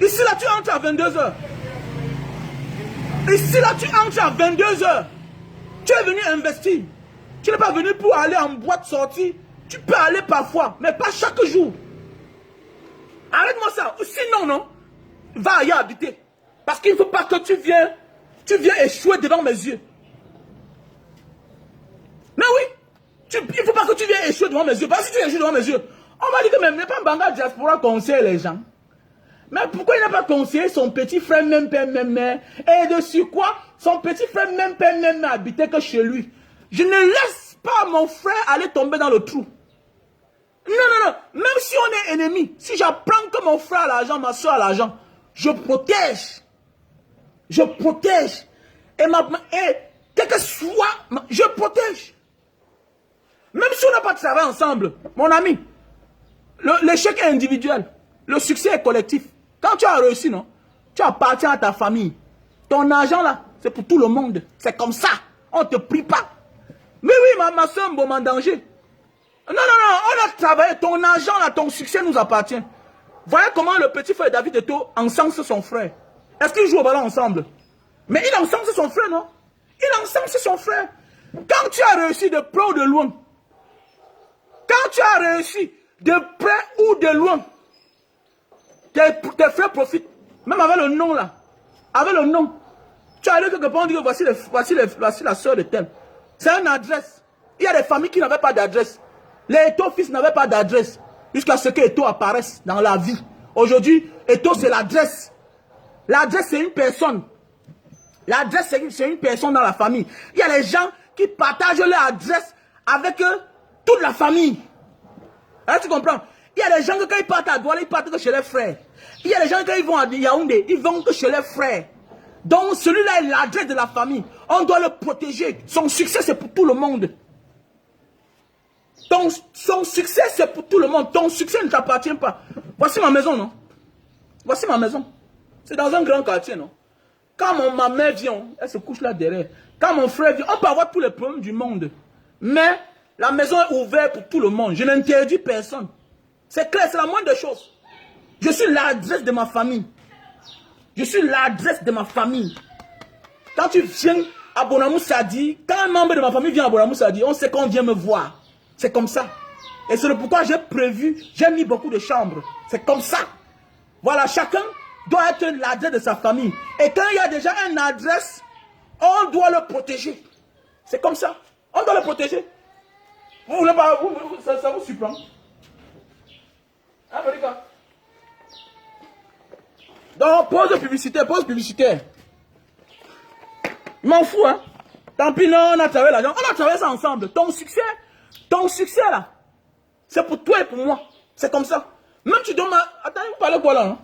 Ici, là, tu entres à 22h. Ici, là, tu entres à 22h. Tu es venu investir. Tu n'es pas venu pour aller en boîte sortie. Tu peux aller parfois, mais pas chaque jour. Arrête-moi ça. Sinon, non, va ailleurs habiter. Parce qu'il ne faut pas que tu viens échouer devant mes yeux. Mais oui, il ne faut pas que tu viennes échouer devant mes yeux. Parce que si tu échoues devant mes yeux, on m'a dit que même pas Mbanga Diaspora conseille les gens. Mais pourquoi il n'a pas conseillé son petit frère même père même mère? Et dessus quoi? Son petit frère même père même mère habitait que chez lui. Je ne laisse pas mon frère aller tomber dans le trou. Non, non, non. Même si on est ennemis, si j'apprends que mon frère a l'argent, ma soeur a l'argent, je protège. Je protège. Et quel que soit, je protège. Même si on n'a pas travaillé ensemble, mon ami, l'échec est individuel. Le succès est collectif. Quand tu as réussi, non, tu appartiens à ta famille. Ton argent là, c'est pour tout le monde. C'est comme ça. On ne te prie pas. Mais oui, ma soeur Mboma en danger. Non, non, non, on a travaillé. Ton argent là, ton succès nous appartient. Voyez comment le petit frère David Eto'o encense son frère. Est-ce qu'ils jouent au ballon ensemble? Mais il encense son frère, non? Il encense son frère. Quand tu as réussi de près ou de loin, quand tu as réussi de près ou de loin, tes frères profitent. Même avec le nom là. Avec le nom. Tu arrives quelque part, on dit que voici la soeur de tel. C'est une adresse. Il y a des familles qui n'avaient pas d'adresse. Les Eto'o fils n'avaient pas d'adresse. Jusqu'à ce que Eto'o apparaisse dans la vie. Aujourd'hui, Eto'o c'est l'adresse. L'adresse c'est une personne. L'adresse c'est une personne dans la famille. Il y a les gens qui partagent leur adresse avec toute la famille. Là, tu comprends? Il y a des gens que quand ils partent à Douala, ils partent que chez les frères. Il y a des gens qui quand ils vont à Yaoundé, ils vont que chez les frères. Donc celui-là est l'adresse de la famille. On doit le protéger. Son succès c'est pour tout le monde. Son succès c'est pour tout le monde. Ton succès ne t'appartient pas. Voici ma maison, non? Voici ma maison. C'est dans un grand quartier, non? Quand ma mère vient, elle se couche là derrière. Quand mon frère vient, on peut avoir tous les problèmes du monde. Mais la maison est ouverte pour tout le monde. Je n'interdis personne. C'est clair, c'est la moindre des choses. Je suis l'adresse de ma famille. Je suis l'adresse de ma famille. Quand tu viens à Bonamou Sadi, quand un membre de ma famille vient à Bonamou Sadi, on sait qu'on vient me voir. C'est comme ça. Et c'est pourquoi j'ai prévu, j'ai mis beaucoup de chambres. C'est comme ça. Voilà, chacun doit être l'adresse de sa famille. Et quand il y a déjà une adresse, on doit le protéger. C'est comme ça. On doit le protéger. Vous voulez pas, ça vous surprend? Hein, Monica? Donc, pause publicitaire, pause publicitaire. Je m'en fous, hein. Tant pis, non, on a travaillé l'argent. On a travaillé ça ensemble. Ton succès là, c'est pour toi et pour moi. C'est comme ça. Même tu donnes Attends, vous parlez quoi là, hein?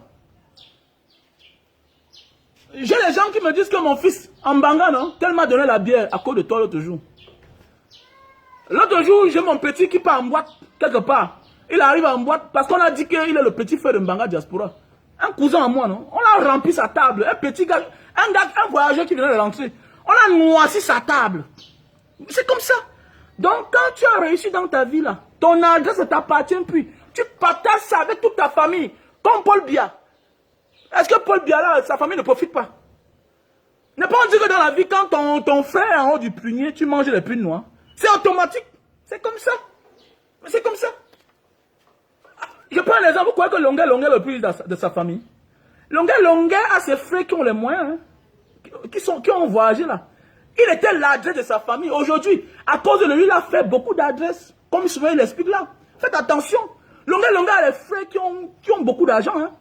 J'ai des gens qui me disent que mon fils, en Mbanga, non, qu'elle m'a donné la bière à cause de toi l'autre jour. L'autre jour, j'ai mon petit qui part en boîte, quelque part. Il arrive en boîte parce qu'on a dit qu'il est le petit frère de Mbanga Diaspora. Un cousin à moi, non? On a rempli sa table. Un petit gars, un voyageur qui venait de rentrer. On a noirci sa table. C'est comme ça. Donc, quand tu as réussi dans ta vie, là, ton adresse ne t'appartient plus. Tu partages ça avec toute ta famille. Comme Paul Biya. Est-ce que Paul Biya, là, sa famille ne profite pas? Ne pas dire que dans la vie, quand ton frère est en haut du prunier, tu manges les prunes noires. C'est automatique. C'est comme ça. C'est comme ça. Je prends l'exemple, vous croyez que Longuet est le plus de sa famille? Longuet a ses frères qui ont les moyens, hein, qui ont voyagé là. Il était l'adresse de sa famille. Aujourd'hui, à cause de lui, il a fait beaucoup d'adresses. Comme souvent il explique là. Faites attention. Longuet a les frères qui ont beaucoup d'argent. Hein.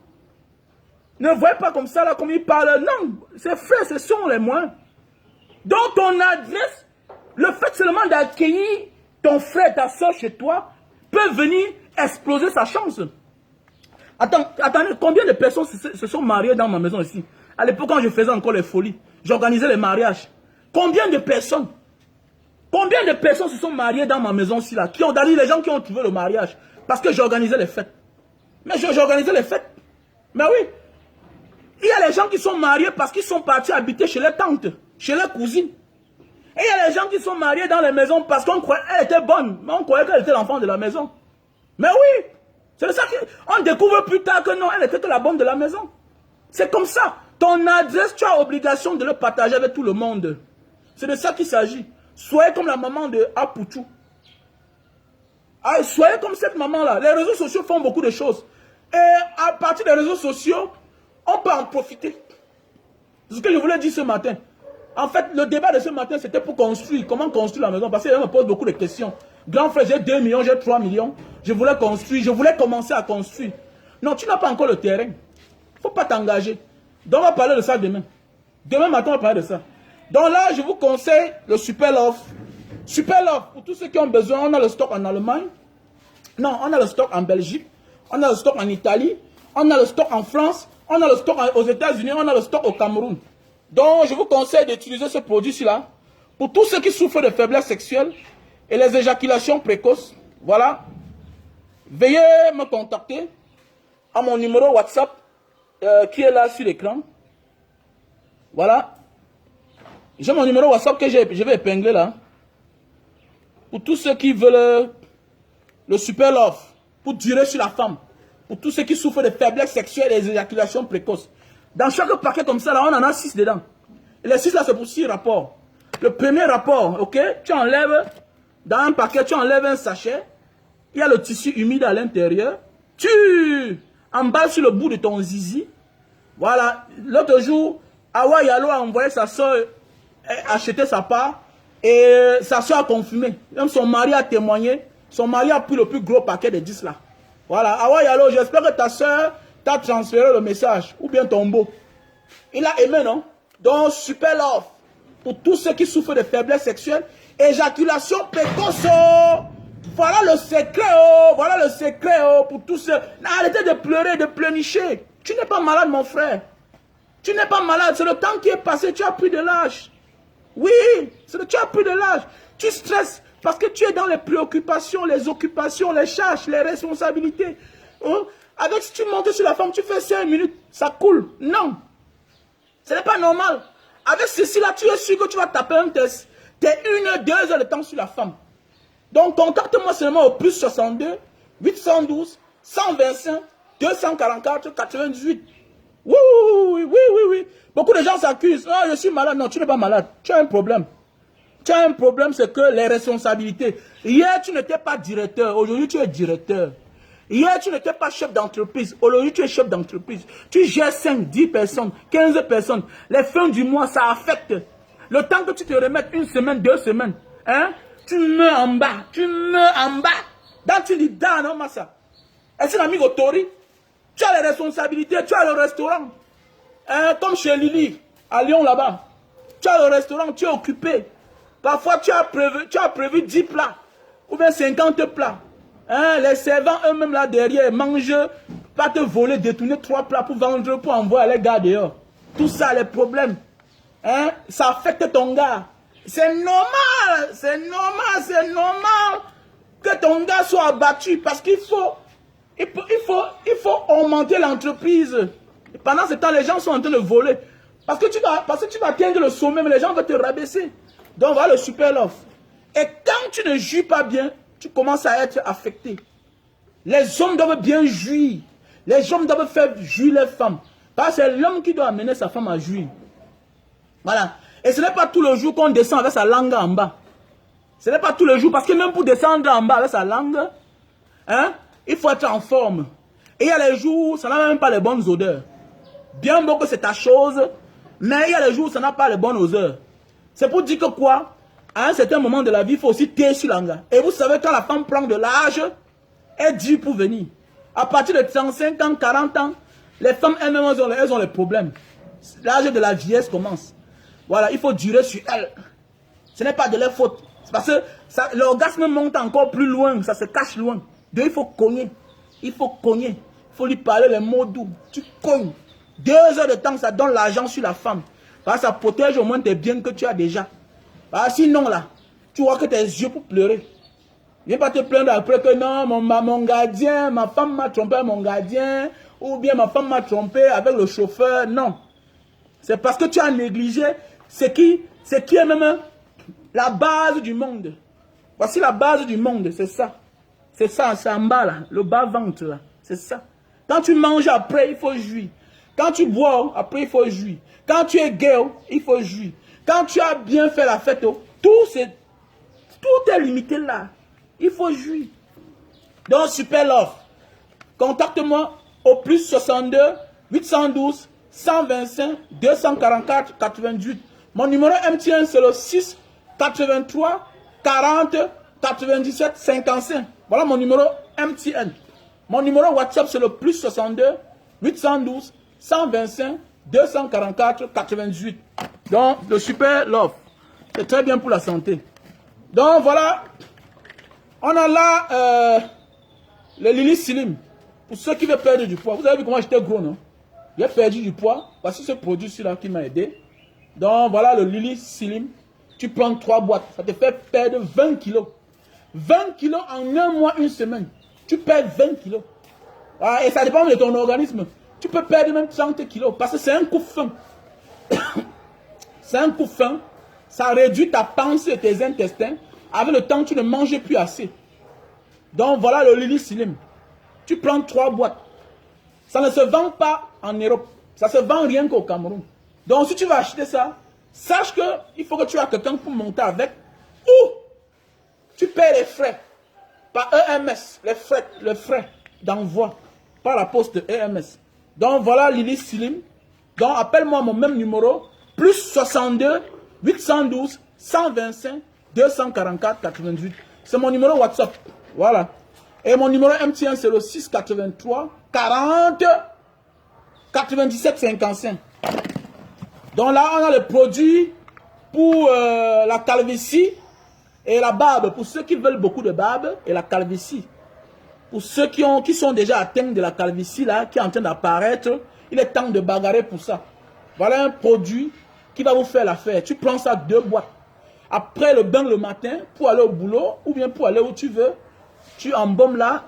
Ne voyez pas comme ça là, comme il parle. Non, ses frères, ce sont les moyens. Donc ton adresse, le fait seulement d'accueillir ton frère, ta soeur chez toi, peut venir exploser sa chance. Attendez, combien de personnes se sont mariées dans ma maison ici? À l'époque, quand je faisais encore les folies, j'organisais les mariages. Combien de personnes se sont mariées dans ma maison ici là? Qui ont d'ailleurs les gens qui ont trouvé le mariage? Parce que j'organisais les fêtes. Mais j'organisais les fêtes. Mais oui. Il y a les gens qui sont mariés parce qu'ils sont partis habiter chez les tantes, chez les cousines. Et il y a les gens qui sont mariés dans les maisons parce qu'on croyait qu'elle était bonne. Mais on croyait qu'elle était l'enfant de la maison. Mais oui. C'est ça qu'on découvre plus tard que non, elle était que la bonne de la maison. C'est comme ça. Ton adresse, tu as obligation de le partager avec tout le monde. C'est de ça qu'il s'agit. Soyez comme la maman de Apoutou. Soyez comme cette maman-là. Les réseaux sociaux font beaucoup de choses. Et à partir des réseaux sociaux, on peut en profiter. C'est ce que je voulais dire ce matin. En fait, le débat de ce matin, c'était pour construire. Comment construire la maison? Parce qu'elle me pose beaucoup de questions. Grand frère, j'ai 2 millions, j'ai 3 millions. Je voulais construire, je voulais commencer à construire. Non, tu n'as pas encore le terrain. Il ne faut pas t'engager. Donc, on va parler de ça demain. Demain matin, on va parler de ça. Donc là, je vous conseille le Super Love. Super Love, pour tous ceux qui ont besoin, on a le stock en Allemagne. Non, on a le stock en Belgique. On a le stock en Italie. On a le stock en France. On a le stock aux États-Unis. On a le stock au Cameroun. Donc, je vous conseille d'utiliser ce produit-ci-là pour tous ceux qui souffrent de faiblesse sexuelle et les éjaculations précoces. Voilà. Veuillez me contacter à mon numéro WhatsApp qui est là sur l'écran. Voilà. J'ai mon numéro WhatsApp que je vais épingler là. Pour tous ceux qui veulent le Super Love, pour durer sur la femme. Pour tous ceux qui souffrent de faiblesse sexuelle et des éjaculations précoces. Dans chaque paquet comme ça, là, on en a 6 dedans. Et les 6 là, c'est pour 6 rapports. Le premier rapport, ok, tu enlèves, dans un paquet, tu enlèves un sachet. Il y a le tissu humide à l'intérieur. Tu emballes sur le bout de ton zizi. Voilà. L'autre jour, Awa Yalo a envoyé sa soeur acheter sa part. Et sa soeur a confirmé. Même son mari a témoigné. Son mari a pris le plus gros paquet de 10 là. Voilà. Awa Yalo, j'espère que ta soeur t'a transféré le message. Ou bien ton beau. Il a aimé, non? Donc, Super Love. Pour tous ceux qui souffrent de faiblesse sexuelle. Éjaculation précoce. Voilà le secret, oh. Voilà le secret, oh. Pour tous ceux. Arrêtez de pleurer, de pleurnicher. Tu n'es pas malade, mon frère. Tu n'es pas malade. C'est le temps qui est passé. Tu as pris de l'âge. Oui, tu as pris de l'âge. Tu stresses parce que tu es dans les préoccupations, les occupations, les charges, les responsabilités. Hein? Avec, si tu montes sur la femme, tu fais 5 minutes, ça coule. Non. Ce n'est pas normal. Avec ceci là, tu es sûr que tu vas taper un test. Tu es 1 heure, 2 heures de temps sur la femme. Donc, contacte-moi seulement au plus 62 812 125 244 98. Oui, oui, oui, oui, oui. Beaucoup de gens s'accusent. Ah, je suis malade. Non, tu n'es pas malade. Tu as un problème. Tu as un problème, c'est que les responsabilités. Hier, tu n'étais pas directeur. Aujourd'hui, tu es directeur. Hier, tu n'étais pas chef d'entreprise. Aujourd'hui, tu es chef d'entreprise. Tu gères 5, 10 personnes, 15 personnes. Les fins du mois, ça affecte. Le temps que tu te remettes 1 semaine, 2 semaines, hein, tu meurs en bas. Tu meurs en bas. Dans tu dis, non, massa. Est-ce que l'ami Tori? Tu as les responsabilités, tu as le restaurant. Hein, comme chez Lily, à Lyon là-bas. Tu as le restaurant, tu es occupé. Parfois, tu as prévu 10 plats. Ou bien 50 plats. Hein, les servants eux-mêmes là derrière mangent, pas te voler, détourner 3 plats pour vendre, pour envoyer les gars dehors. Tout ça, les problèmes. Hein, ça affecte ton gars. C'est normal, c'est normal, c'est normal que ton gars soit abattu parce qu'il faut... Il faut augmenter l'entreprise. Pendant ce temps, les gens sont en train de voler. Parce que tu vas atteindre le sommet, mais les gens vont te rabaisser. Donc voilà le Super Love. Et quand tu ne jouis pas bien, tu commences à être affecté. Les hommes doivent bien jouir. Les hommes doivent faire jouir les femmes. Parce que c'est l'homme qui doit amener sa femme à jouir. Voilà. Et ce n'est pas tout le jour qu'on descend avec sa langue en bas. Ce n'est pas tout le jour. Parce que même pour descendre en bas avec sa langue, hein, il faut être en forme. Et il y a les jours où ça n'a même pas les bonnes odeurs. Bien beau que c'est ta chose, mais il y a les jours où ça n'a pas les bonnes odeurs. C'est pour dire que quoi? À un certain moment de la vie, il faut aussi taire sur l'anga. Et vous savez, quand la femme prend de l'âge, elle dit pour venir. À partir de 35 ans, 40 ans, les femmes elles-mêmes, elles ont les problèmes. L'âge de la vieillesse commence. Voilà, il faut durer sur elles. Ce n'est pas de leur faute. C'est parce que l'orgasme monte encore plus loin, ça se cache loin. Donc il faut cogner. Il faut cogner. Il faut lui parler les mots doux. Tu cognes. 2 heures de temps, ça donne l'argent sur la femme. Parce que ça protège au moins tes biens que tu as déjà. Parce que sinon là, tu vois que tes yeux pour pleurer. Viens pas te plaindre après que non, mon gardien, ma femme m'a trompé avec mon gardien. Ou bien ma femme m'a trompé avec le chauffeur. Non. C'est parce que tu as négligé ce qui est même la base du monde. Voici la base du monde, c'est ça. C'est ça, c'est en bas là, le bas-ventre là, c'est ça. Quand tu manges après, il faut jouir. Quand tu bois, après il faut jouir. Quand tu es gay, il faut jouir. Quand tu as bien fait la fête, tout est limité là. Il faut jouir. Donc, super love. Contacte-moi au plus 62 812 125 244 88. Mon numéro MTN, c'est le 6 83 40 97 55. Voilà mon numéro MTN. Mon numéro WhatsApp, c'est le plus 62 812 125 244 88. Donc, le super love. C'est très bien pour la santé. Donc, voilà. On a là le Lily Slim. Pour ceux qui veulent perdre du poids. Vous avez vu comment j'étais gros, non? J'ai perdu du poids. Voici ce produit-là qui m'a aidé. Donc, voilà le Lily Slim. Tu prends 3 boîtes. Ça te fait perdre 20 kilos. 20 kilos en un mois, une semaine. Tu perds 20 kilos. Ah, et ça dépend de ton organisme. Tu peux perdre même 30 kilos. Parce que c'est un coup fin. C'est un coup fin. Ça réduit ta panse et tes intestins. Avec le temps, tu ne manges plus assez. Donc, voilà le Lily Slim. Tu prends 3 boîtes. Ça ne se vend pas en Europe. Ça se vend rien qu'au Cameroun. Donc, si tu vas acheter ça, sache qu'il faut que tu aies quelqu'un pour monter avec. Ou tu paies les frais par EMS. Les frais d'envoi par la poste EMS. Donc, voilà Lily Slim. Donc, appelle-moi mon même numéro. Plus 62 812 125 244 88. C'est mon numéro WhatsApp. Voilà. Et mon numéro MTN, c'est le 683 40 97 55. Donc là, on a le produit pour la calvitie et la barbe. Pour ceux qui veulent beaucoup de barbe et la calvitie. Pour ceux qui sont déjà atteints de la calvitie, là, qui est en train d'apparaître, il est temps de bagarrer pour ça. Voilà un produit qui va vous faire l'affaire. Tu prends ça 2 boîtes. Après le bain le matin, pour aller au boulot, ou bien pour aller où tu veux, tu embaumes là,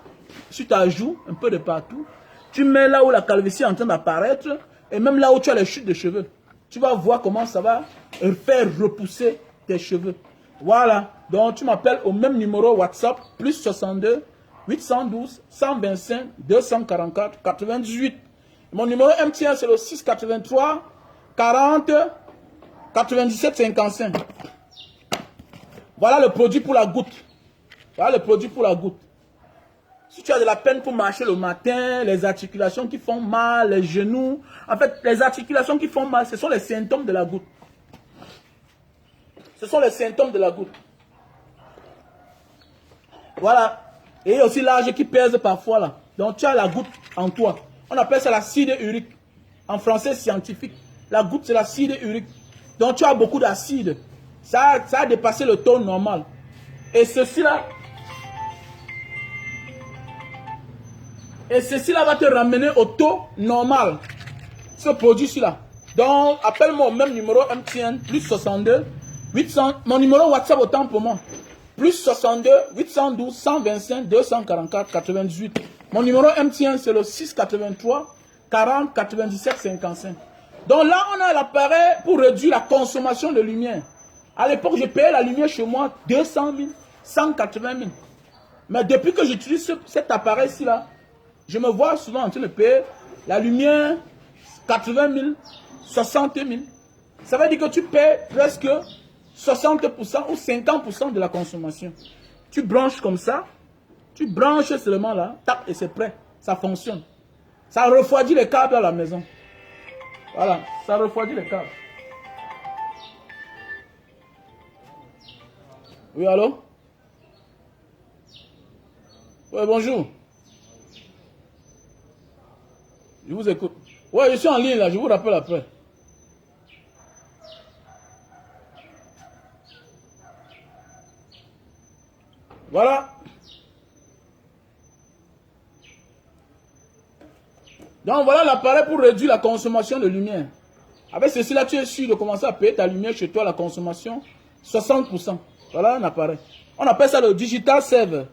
sur ta joue, un peu de partout. Tu mets là où la calvitie est en train d'apparaître, et même là où tu as les chutes de cheveux. Tu vas voir comment ça va faire repousser tes cheveux. Voilà. Donc tu m'appelles au même numéro WhatsApp, plus 62 812 125 244 98. Mon numéro MTN, c'est le 683 40 97 55. Voilà le produit pour la goutte. Voilà le produit pour la goutte. Si tu as de la peine pour marcher le matin, les articulations qui font mal, les genoux. En fait, les articulations qui font mal, ce sont les symptômes de la goutte. Ce sont les symptômes de la goutte. Voilà. Et aussi l'âge qui pèse parfois là. Donc tu as la goutte en toi. On appelle ça l'acide urique. En français scientifique. La goutte, c'est l'acide urique. Donc tu as beaucoup d'acide. Ça a dépassé le taux normal. Et ceci là va te ramener au taux normal. Ce produit-ci là. Donc appelle-moi au même numéro MTN, plus 62 800. Mon numéro WhatsApp autant pour moi. Plus 62 812 125 244 98. Mon numéro MTN, c'est le 683 40 97 55. Donc là, on a l'appareil pour réduire la consommation de lumière. À l'époque, je payais la lumière chez moi 200 000, 180 000. Mais depuis que j'utilise cet appareil-ci là, je me vois souvent en train de payer la lumière 80 000, 60 000. Ça veut dire que tu paies presque 60% ou 50% de la consommation. Tu branches comme ça, tu branches seulement là, tac, et c'est prêt. Ça fonctionne. Ça refroidit les câbles à la maison. Voilà, ça refroidit les câbles. Oui, allô? Oui, bonjour. Je vous écoute. Oui, je suis en ligne là, je vous rappelle après. Voilà. Donc voilà l'appareil pour réduire la consommation de lumière. Avec ceci là, tu es sûr de commencer à payer ta lumière chez toi, la consommation 60%. Voilà un appareil. On appelle ça le Digital Saver.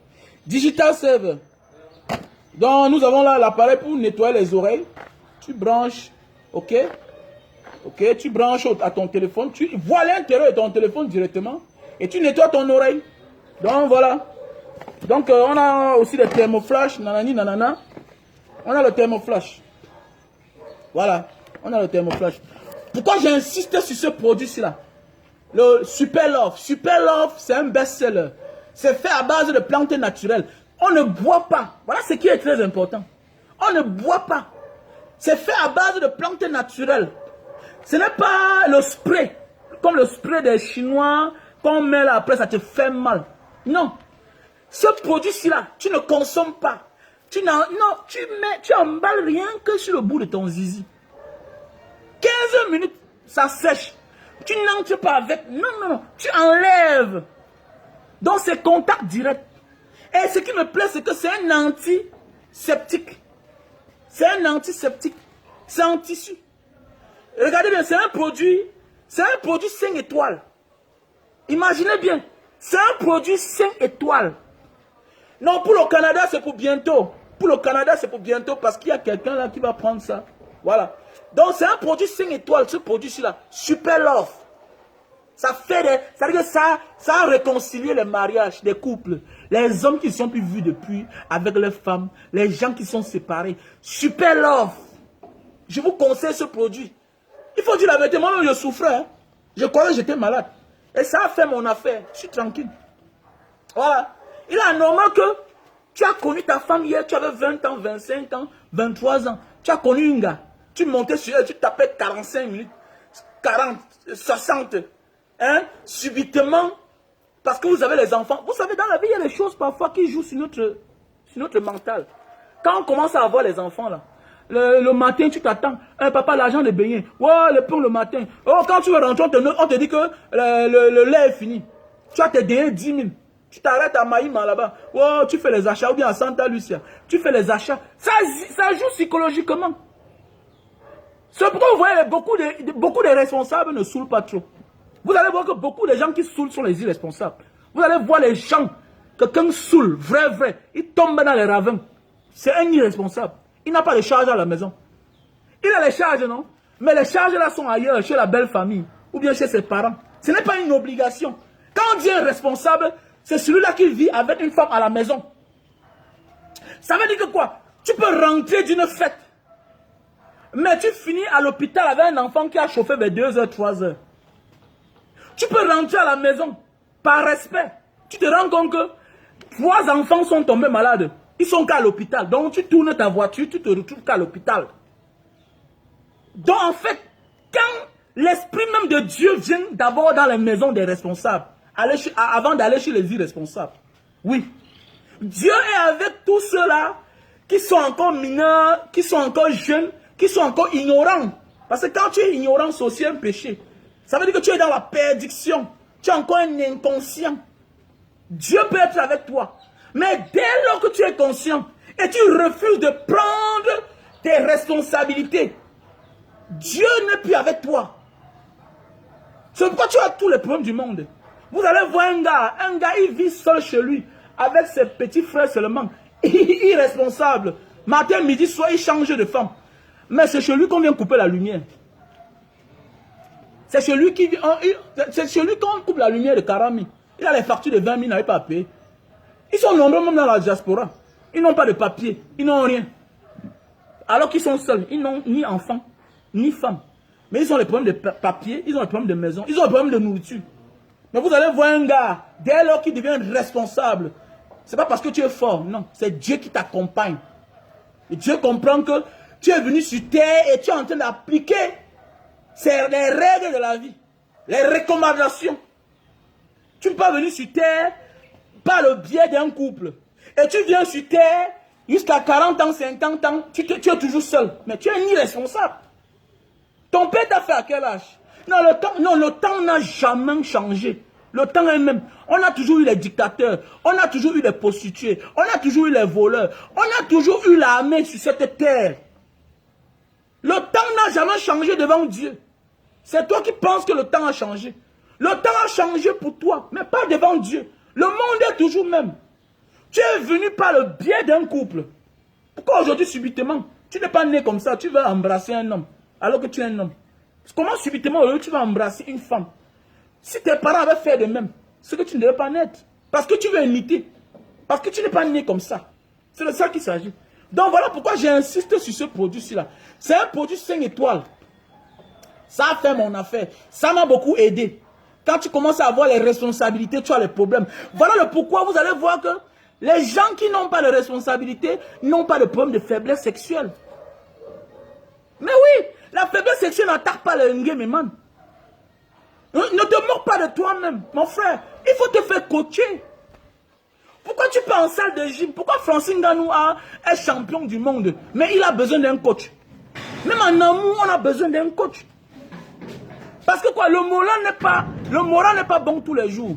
Digital Saver. Donc nous avons là l'appareil pour nettoyer les oreilles. Tu branches, ok? Ok, tu branches à ton téléphone. Tu vois l'intérieur de ton téléphone directement. Et tu nettoies ton oreille. Donc voilà. Donc on a aussi le thermoflash, nanani nanana. On a le thermoflash. Voilà, on a le thermoflash. Pourquoi j'ai insisté sur ce produit-là? Le Super Love. Super Love, c'est un best-seller. C'est fait à base de plantes naturelles. On ne boit pas. Voilà ce qui est très important. On ne boit pas. C'est fait à base de plantes naturelles. Ce n'est pas le spray. Comme le spray des Chinois qu'on met là après, ça te fait mal. Non. Ce produit-là, tu ne consommes pas. Tu emballes rien que sur le bout de ton zizi. 15 minutes, ça sèche. Tu n'entres pas avec. Non, non, non. Tu enlèves. Donc c'est contact direct. Et ce qui me plaît, c'est que c'est un antiseptique. C'est un antiseptique. C'est en tissu. Regardez bien, c'est un produit 5 étoiles. Imaginez bien, c'est un produit 5 étoiles. Non, pour le Canada, c'est pour bientôt. Pour le Canada, c'est pour bientôt parce qu'il y a quelqu'un là qui va prendre ça. Voilà. Donc c'est un produit 5 étoiles, ce produit-là. Super Love. Ça fait des... Ça veut dire que ça a réconcilié les mariages des couples. Les hommes qui ne sont plus vus depuis avec leurs femmes. Les gens qui sont séparés. Super Love. Je vous conseille ce produit. Il faut dire la vérité. Moi-même, je souffrais. Hein. Je croyais que j'étais malade. Et ça a fait mon affaire. Je suis tranquille. Voilà. Il est normal que tu as connu ta femme hier. Tu avais 20 ans, 25 ans, 23 ans. Tu as connu une gars. Tu montais sur elle. Tu tapais 45 minutes. 40, 60. Hein? Subitement. Parce que vous avez les enfants. Vous savez, dans la vie, il y a des choses parfois qui jouent sur notre mental. Quand on commence à avoir les enfants là. Le matin, tu t'attends. Papa, l'argent de baigner. Ouais, le pain le matin. Oh, quand tu veux rentrer, on te dit que le lait est fini. Tu as tes délais 10 000. Tu t'arrêtes à Maïma là-bas. Oh, tu fais les achats. Ou bien à Santa Lucia. Tu fais les achats. Ça joue psychologiquement. C'est pourquoi vous voyez beaucoup de responsables ne saoulent pas trop. Vous allez voir que beaucoup de gens qui saoulent sont les irresponsables. Vous allez voir les gens, quelqu'un saoule, vrai. Il tombe dans les ravins. C'est un irresponsable. Il n'a pas de charge à la maison. Il a les charges, non? Mais les charges là sont ailleurs, chez la belle famille, ou bien chez ses parents. Ce n'est pas une obligation. Quand on dit un responsable, c'est celui-là qui vit avec une femme à la maison. Ça veut dire que quoi? Tu peux rentrer d'une fête, mais tu finis à l'hôpital avec un enfant qui a chauffé vers 2h, 3h. Tu peux rentrer à la maison, par respect. Tu te rends compte que 3 enfants sont tombés malades. Ils sont qu'à l'hôpital. Donc tu tournes ta voiture, tu te retrouves qu'à l'hôpital. Donc en fait, quand l'esprit même de Dieu vient d'abord dans les maisons des responsables, avant d'aller chez les irresponsables. Oui. Dieu est avec tous ceux-là qui sont encore mineurs, qui sont encore jeunes, qui sont encore ignorants. Parce que quand tu es ignorant, c'est aussi un péché. Ça veut dire que tu es dans la perdition. Tu es encore un inconscient. Dieu peut être avec toi. Mais dès lors que tu es conscient et tu refuses de prendre tes responsabilités, Dieu n'est plus avec toi. C'est pourquoi tu as tous les problèmes du monde. Vous allez voir un gars, il vit seul chez lui, avec ses petits frères seulement, irresponsable. Matin, midi, soir, il change de femme. Mais c'est chez lui qu'on vient couper la lumière. C'est chez lui qu'on coupe la lumière de Karami. Il a les factures de 20 000, il n'avait pas à payer. Ils sont nombreux même dans la diaspora. Ils n'ont pas de papier, ils n'ont rien. Alors qu'ils sont seuls, ils n'ont ni enfants, ni femmes. Mais ils ont les problèmes de papier, ils ont les problèmes de maison, ils ont les problèmes de nourriture. Mais vous allez voir un gars, dès lors qu'il devient responsable, ce n'est pas parce que tu es fort, non. C'est Dieu qui t'accompagne. Et Dieu comprend que tu es venu sur terre et tu es en train d'appliquer les règles de la vie, les recommandations. Tu ne peux pas venir sur terre par le biais d'un couple. Et tu viens sur terre, jusqu'à 40 ans, 50 ans, tu es toujours seul. Mais tu es un irresponsable. Ton père t'a fait à quel âge? Non, le temps n'a jamais changé. Le temps est même. On a toujours eu les dictateurs, on a toujours eu les prostituées, on a toujours eu les voleurs, on a toujours eu l'armée sur cette terre. Le temps n'a jamais changé devant Dieu. C'est toi qui penses que le temps a changé. Le temps a changé pour toi, mais pas devant Dieu. Le monde est toujours même. Tu es venu par le biais d'un couple. Pourquoi aujourd'hui, subitement, tu n'es pas né comme ça, tu vas embrasser un homme, alors que tu es un homme? Comment subitement, tu vas embrasser une femme? Si tes parents avaient fait de même, c'est que tu ne devais pas naître. Parce que tu veux imiter. Parce que tu n'es pas né comme ça. C'est de ça qu'il s'agit. Donc voilà pourquoi j'insiste sur ce produit-ci-là. C'est un produit 5 étoiles. Ça a fait mon affaire. Ça m'a beaucoup aidé. Quand tu commences à avoir les responsabilités, tu as les problèmes. Voilà le pourquoi vous allez voir que les gens qui n'ont pas de responsabilité n'ont pas de problème de faiblesse sexuelle. Mais oui, la faiblesse sexuelle n'attaque pas le ngéméman. Ne te moque pas de toi-même, mon frère. Il faut te faire coacher. Pourquoi tu pars en salle de gym? Pourquoi Francine Ganou est champion du monde? Mais il a besoin d'un coach. Même en amour, on a besoin d'un coach. Parce que quoi, le moral n'est pas bon tous les jours.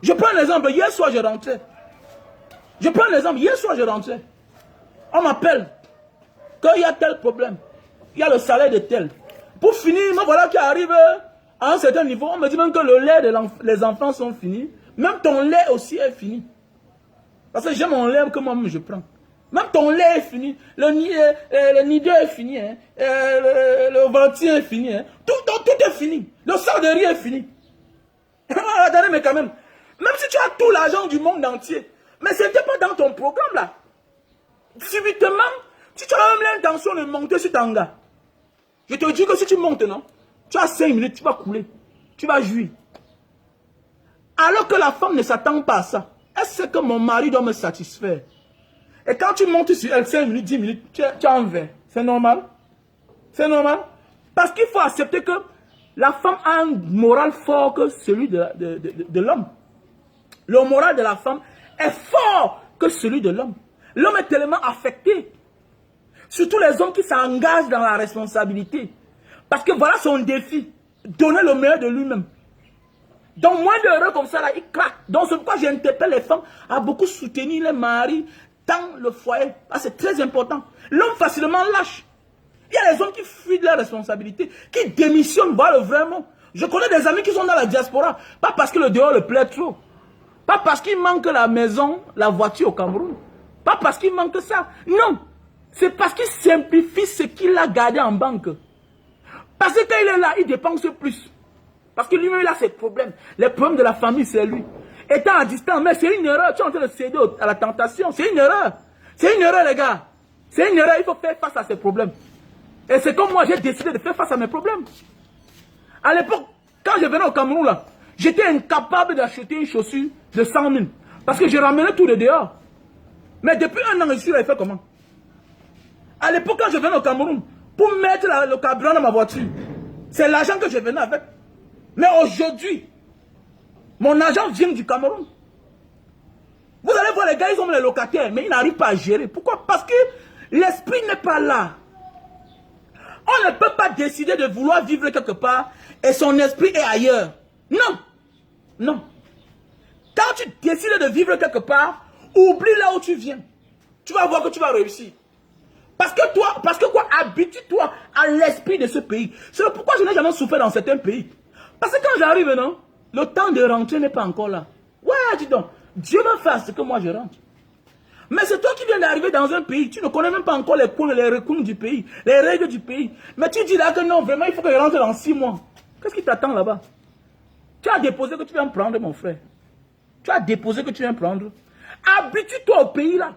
Je prends l'exemple, hier soir je rentrais. On m'appelle. Qu'il y a tel problème. Il y a le salaire de tel. Pour finir, moi voilà qui arrive à un certain niveau. On me dit même que le lait des enfants sont finis. Même ton lait aussi est fini. Parce que j'ai mon lait que moi-même je prends. Même ton lait est fini. Le nido est fini. Hein. Le ventil est fini. Hein. Tout est fini. Le sang de riz est fini. Attendez, mais quand même. Même si tu as tout l'argent du monde entier. Mais ce n'était pas dans ton programme là. Subitement, si tu as même l'intention de monter sur Tanga. Je te dis que si tu montes, non, tu as 5 minutes, tu vas couler. Tu vas jouir. Alors que la femme ne s'attend pas à ça. Est-ce que mon mari doit me satisfaire? Et quand tu montes sur elle 5 minutes, 10 minutes, tu es en vain. C'est normal? C'est normal? Parce qu'il faut accepter que la femme a un moral fort que celui de l'homme. Le moral de la femme est fort que celui de l'homme. L'homme est tellement affecté. Surtout les hommes qui s'engagent dans la responsabilité. Parce que voilà son défi. Donner le meilleur de lui-même. Donc moins d'heureux comme ça, là, il craque. Donc c'est pourquoi j'interpelle les femmes à beaucoup soutenir les maris dans le foyer. Ah, c'est très important. L'homme facilement lâche. Il y a les hommes qui fuient de leurs responsabilités, qui démissionnent, voilà vraiment. Je connais des amis qui sont dans la diaspora. Pas parce que le dehors le plaît trop. Pas parce qu'il manque la maison, la voiture au Cameroun. Pas parce qu'il manque ça. Non. C'est parce qu'il simplifie ce qu'il a gardé en banque. Parce que quand il est là, il dépense plus. Parce que lui-même, il a ses problèmes. Les problèmes de la famille, c'est lui. Étant à distance, mais c'est une erreur. Tu es en train de céder à la tentation. C'est une erreur. C'est une erreur, les gars. C'est une erreur. Il faut faire face à ses problèmes. Et c'est comme moi, j'ai décidé de faire face à mes problèmes. À l'époque, quand je venais au Cameroun, là, j'étais incapable d'acheter une chaussure de 100 000. Parce que je ramenais tout de dehors. Mais depuis un an, je suis là, il fait comment? À l'époque, quand je venais au Cameroun, pour mettre le carburant dans ma voiture, c'est l'argent que je venais avec. Mais aujourd'hui, mon argent vient du Cameroun. Vous allez voir, les gars, ils ont les locataires, mais ils n'arrivent pas à gérer. Pourquoi? Parce que l'esprit n'est pas là. On ne peut pas décider de vouloir vivre quelque part et son esprit est ailleurs. Non. Non. Quand tu décides de vivre quelque part, oublie là où tu viens. Tu vas voir que tu vas réussir. Parce que quoi, habitue-toi à l'esprit de ce pays. C'est pourquoi je n'ai jamais souffert dans certains pays. Parce que quand j'arrive, non, le temps de rentrer n'est pas encore là. Ouais, dis donc, Dieu me fasse que moi je rentre. Mais c'est toi qui viens d'arriver dans un pays, tu ne connais même pas encore les recours du pays, les règles du pays. Mais tu dis là que non, vraiment, il faut que je rentre dans 6 mois. Qu'est-ce qui t'attend là-bas? Tu as déposé que tu viens prendre, mon frère. Tu as déposé que tu viens prendre. Habitue-toi au pays là.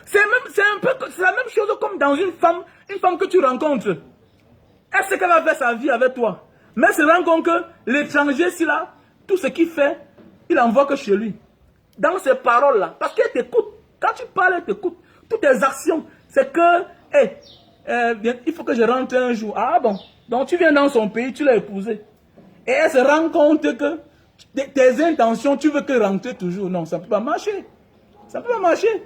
C'est la même chose comme dans une femme que tu rencontres. Est-ce qu'elle va faire sa vie avec toi? Mais elle se rend compte que l'étranger, si là, tout ce qu'il fait, il envoie que chez lui. Dans ces paroles-là. Parce qu'elle t'écoute. Quand tu parles, elle t'écoute. Toutes tes actions, c'est que, il faut que je rentre un jour. Ah bon. Donc tu viens dans son pays, tu l'as épousé. Et elle se rend compte que tes intentions, tu veux que rentrer toujours. Non, ça ne peut pas marcher. Ça ne peut pas marcher.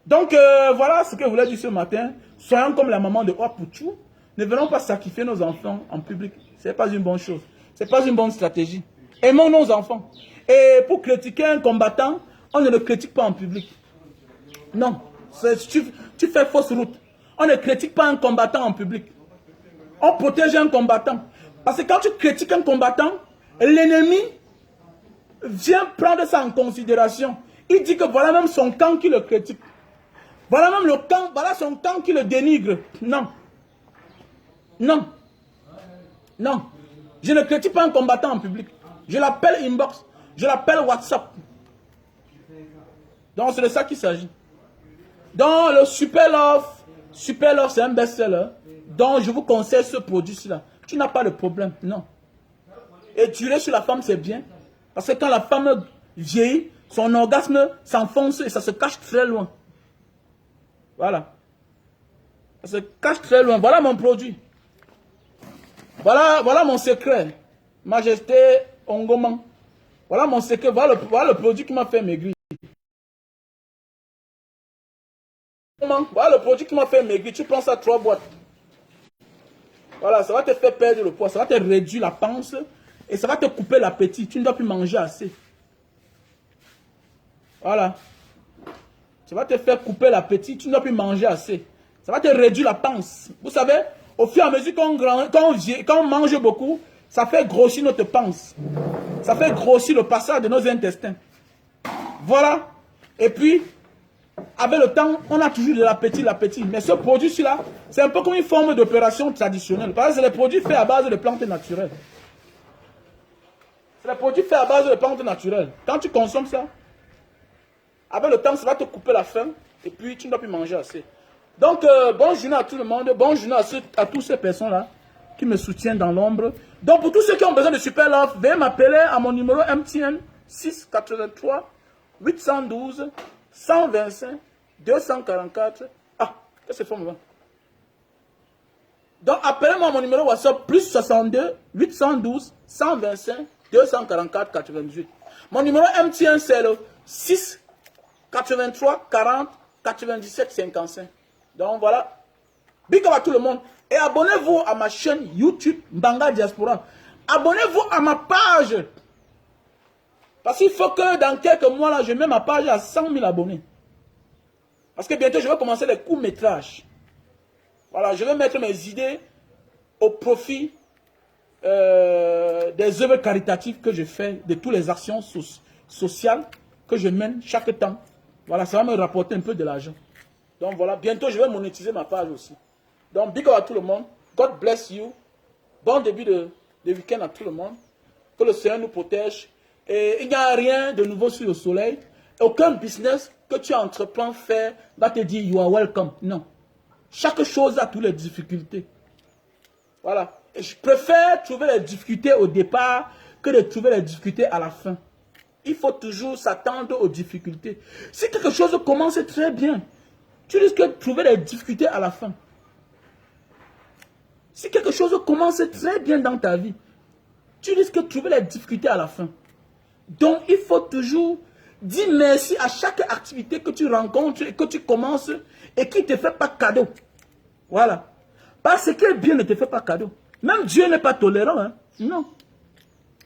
Donc voilà ce que je voulais dire ce matin. Soyons comme la maman de Wapuchou. Ne venons pas sacrifier nos enfants en public. Ce n'est pas une bonne chose. Ce n'est pas une bonne stratégie. Aimons nos enfants. Et pour critiquer un combattant, on ne le critique pas en public. Non. Tu fais fausse route. On ne critique pas un combattant en public. On protège un combattant. Parce que quand tu critiques un combattant, l'ennemi vient prendre ça en considération. Il dit que voilà même son camp qui le critique. Voilà même le camp, voilà son camp qui le dénigre. Non. Non. Non. Je ne critique pas un combattant en public. Je l'appelle inbox. Je l'appelle WhatsApp. Donc c'est de ça qu'il s'agit. Donc, le Super Love, c'est un best-seller. Donc, je vous conseille ce produit-là. Tu n'as pas de problème, non. Et durer sur la femme, c'est bien. Parce que quand la femme vieillit, son orgasme s'enfonce et ça se cache très loin. Voilà. Ça se cache très loin. Voilà mon produit. Voilà mon secret. Majesté Ongoman. Voilà mon secret. Voilà le produit qui m'a fait maigrir. Voilà le produit qui m'a fait maigrir. Tu prends ça 3 boîtes. Voilà, ça va te faire perdre le poids. Ça va te réduire la panse. Et ça va te couper l'appétit. Tu ne dois plus manger assez. Voilà. Ça va te faire couper l'appétit. Tu ne dois plus manger assez. Ça va te réduire la panse. Vous savez, au fur et à mesure qu'on mange beaucoup, ça fait grossir notre panse. Ça fait grossir le passage de nos intestins. Voilà. Et puis, avec le temps, on a toujours de l'appétit. Mais ce produit-là, c'est un peu comme une forme d'opération traditionnelle. Parce que c'est les produits faits à base de plantes naturelles. C'est les produits faits à base de plantes naturelles. Quand tu consommes ça, avec le temps, ça va te couper la faim. Et puis, tu ne dois plus manger assez. Donc, bonne journée à tout le monde. Bonne journée à toutes ces personnes-là qui me soutiennent dans l'ombre. Donc, pour tous ceux qui ont besoin de Super Love, veuillez m'appeler à mon numéro MTN 683 812 125 244. Ah, qu'est-ce que c'est pour moi? Donc, appelez-moi à mon numéro WhatsApp plus 62 812 125 244 98. Mon numéro MTN, c'est le 6 83 40 97 55. Donc voilà. Big up à tout le monde. Et abonnez-vous à ma chaîne YouTube Mbanga Diaspora. Abonnez-vous à ma page. Parce qu'il faut que dans quelques mois, là, je mets ma page à 100 000 abonnés. Parce que bientôt, je vais commencer les courts-métrages. Voilà, je vais mettre mes idées au profit des œuvres caritatives que je fais, de toutes les actions sociales que je mène chaque temps. Voilà, ça va me rapporter un peu de l'argent. Donc voilà, bientôt je vais monétiser ma page aussi. Donc big up à tout le monde. God bless you. Bon début de week-end à tout le monde. Que le Seigneur nous protège. Et il n'y a rien de nouveau sur le soleil. Aucun business que tu entreprends faire va te dire you are welcome. Non. Chaque chose a toutes les difficultés. Voilà. Et je préfère trouver les difficultés au départ que de trouver les difficultés à la fin. Il faut toujours s'attendre aux difficultés. Si quelque chose commence très bien, tu risques de trouver des difficultés à la fin. Si quelque chose commence très bien dans ta vie, tu risques de trouver des difficultés à la fin. Donc, il faut toujours dire merci à chaque activité que tu rencontres et que tu commences et qui ne te fait pas cadeau. Voilà. Parce que bien ne te fait pas cadeau. Même Dieu n'est pas tolérant. Hein? Non.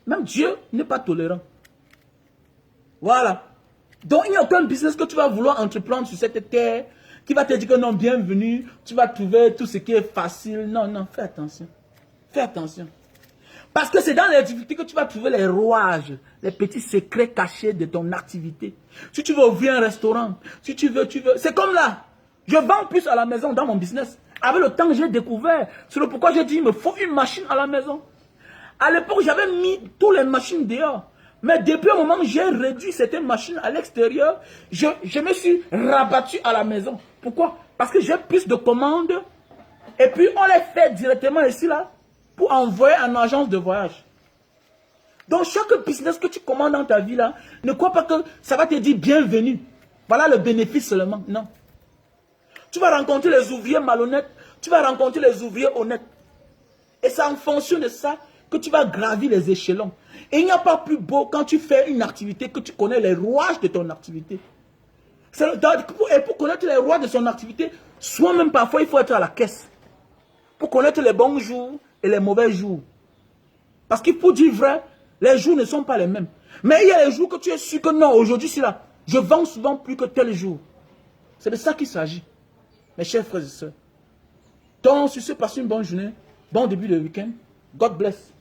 Même Dieu n'est pas tolérant. Voilà. Donc, il n'y a aucun business que tu vas vouloir entreprendre sur cette terre qui va te dire que non, bienvenue, tu vas trouver tout ce qui est facile. Non, non, fais attention. Fais attention. Parce que c'est dans les difficultés que tu vas trouver les rouages, les petits secrets cachés de ton activité. Si tu veux ouvrir un restaurant, si tu veux. C'est comme là. Je vends plus à la maison dans mon business. Avec le temps, j'ai découvert. C'est pourquoi j'ai dit, il me faut une machine à la maison. À l'époque, j'avais mis toutes les machines dehors. Mais depuis un moment, j'ai réduit certaines machines à l'extérieur. Je me suis rabattu à la maison. Pourquoi? Parce que j'ai plus de commandes. Et puis, on les fait directement ici, là, pour envoyer en agence de voyage. Donc, chaque business que tu commandes dans ta vie, là, ne crois pas que ça va te dire bienvenue. Voilà le bénéfice seulement. Non. Tu vas rencontrer les ouvriers malhonnêtes. Tu vas rencontrer les ouvriers honnêtes. Et c'est en fonction de ça que tu vas gravir les échelons. Et il n'y a pas plus beau quand tu fais une activité que tu connais les rouages de ton activité. Et pour connaître les rouages de son activité, soi-même parfois il faut être à la caisse. Pour connaître les bons jours et les mauvais jours. Parce qu'il faut dire vrai, les jours ne sont pas les mêmes. Mais il y a les jours que tu es sûr que non, aujourd'hui c'est là. Je vends souvent plus que tel jour. C'est de ça qu'il s'agit. Mes chers frères et sœurs. Donc, sur ce, passez une bonne journée. Bon début de week-end. God bless.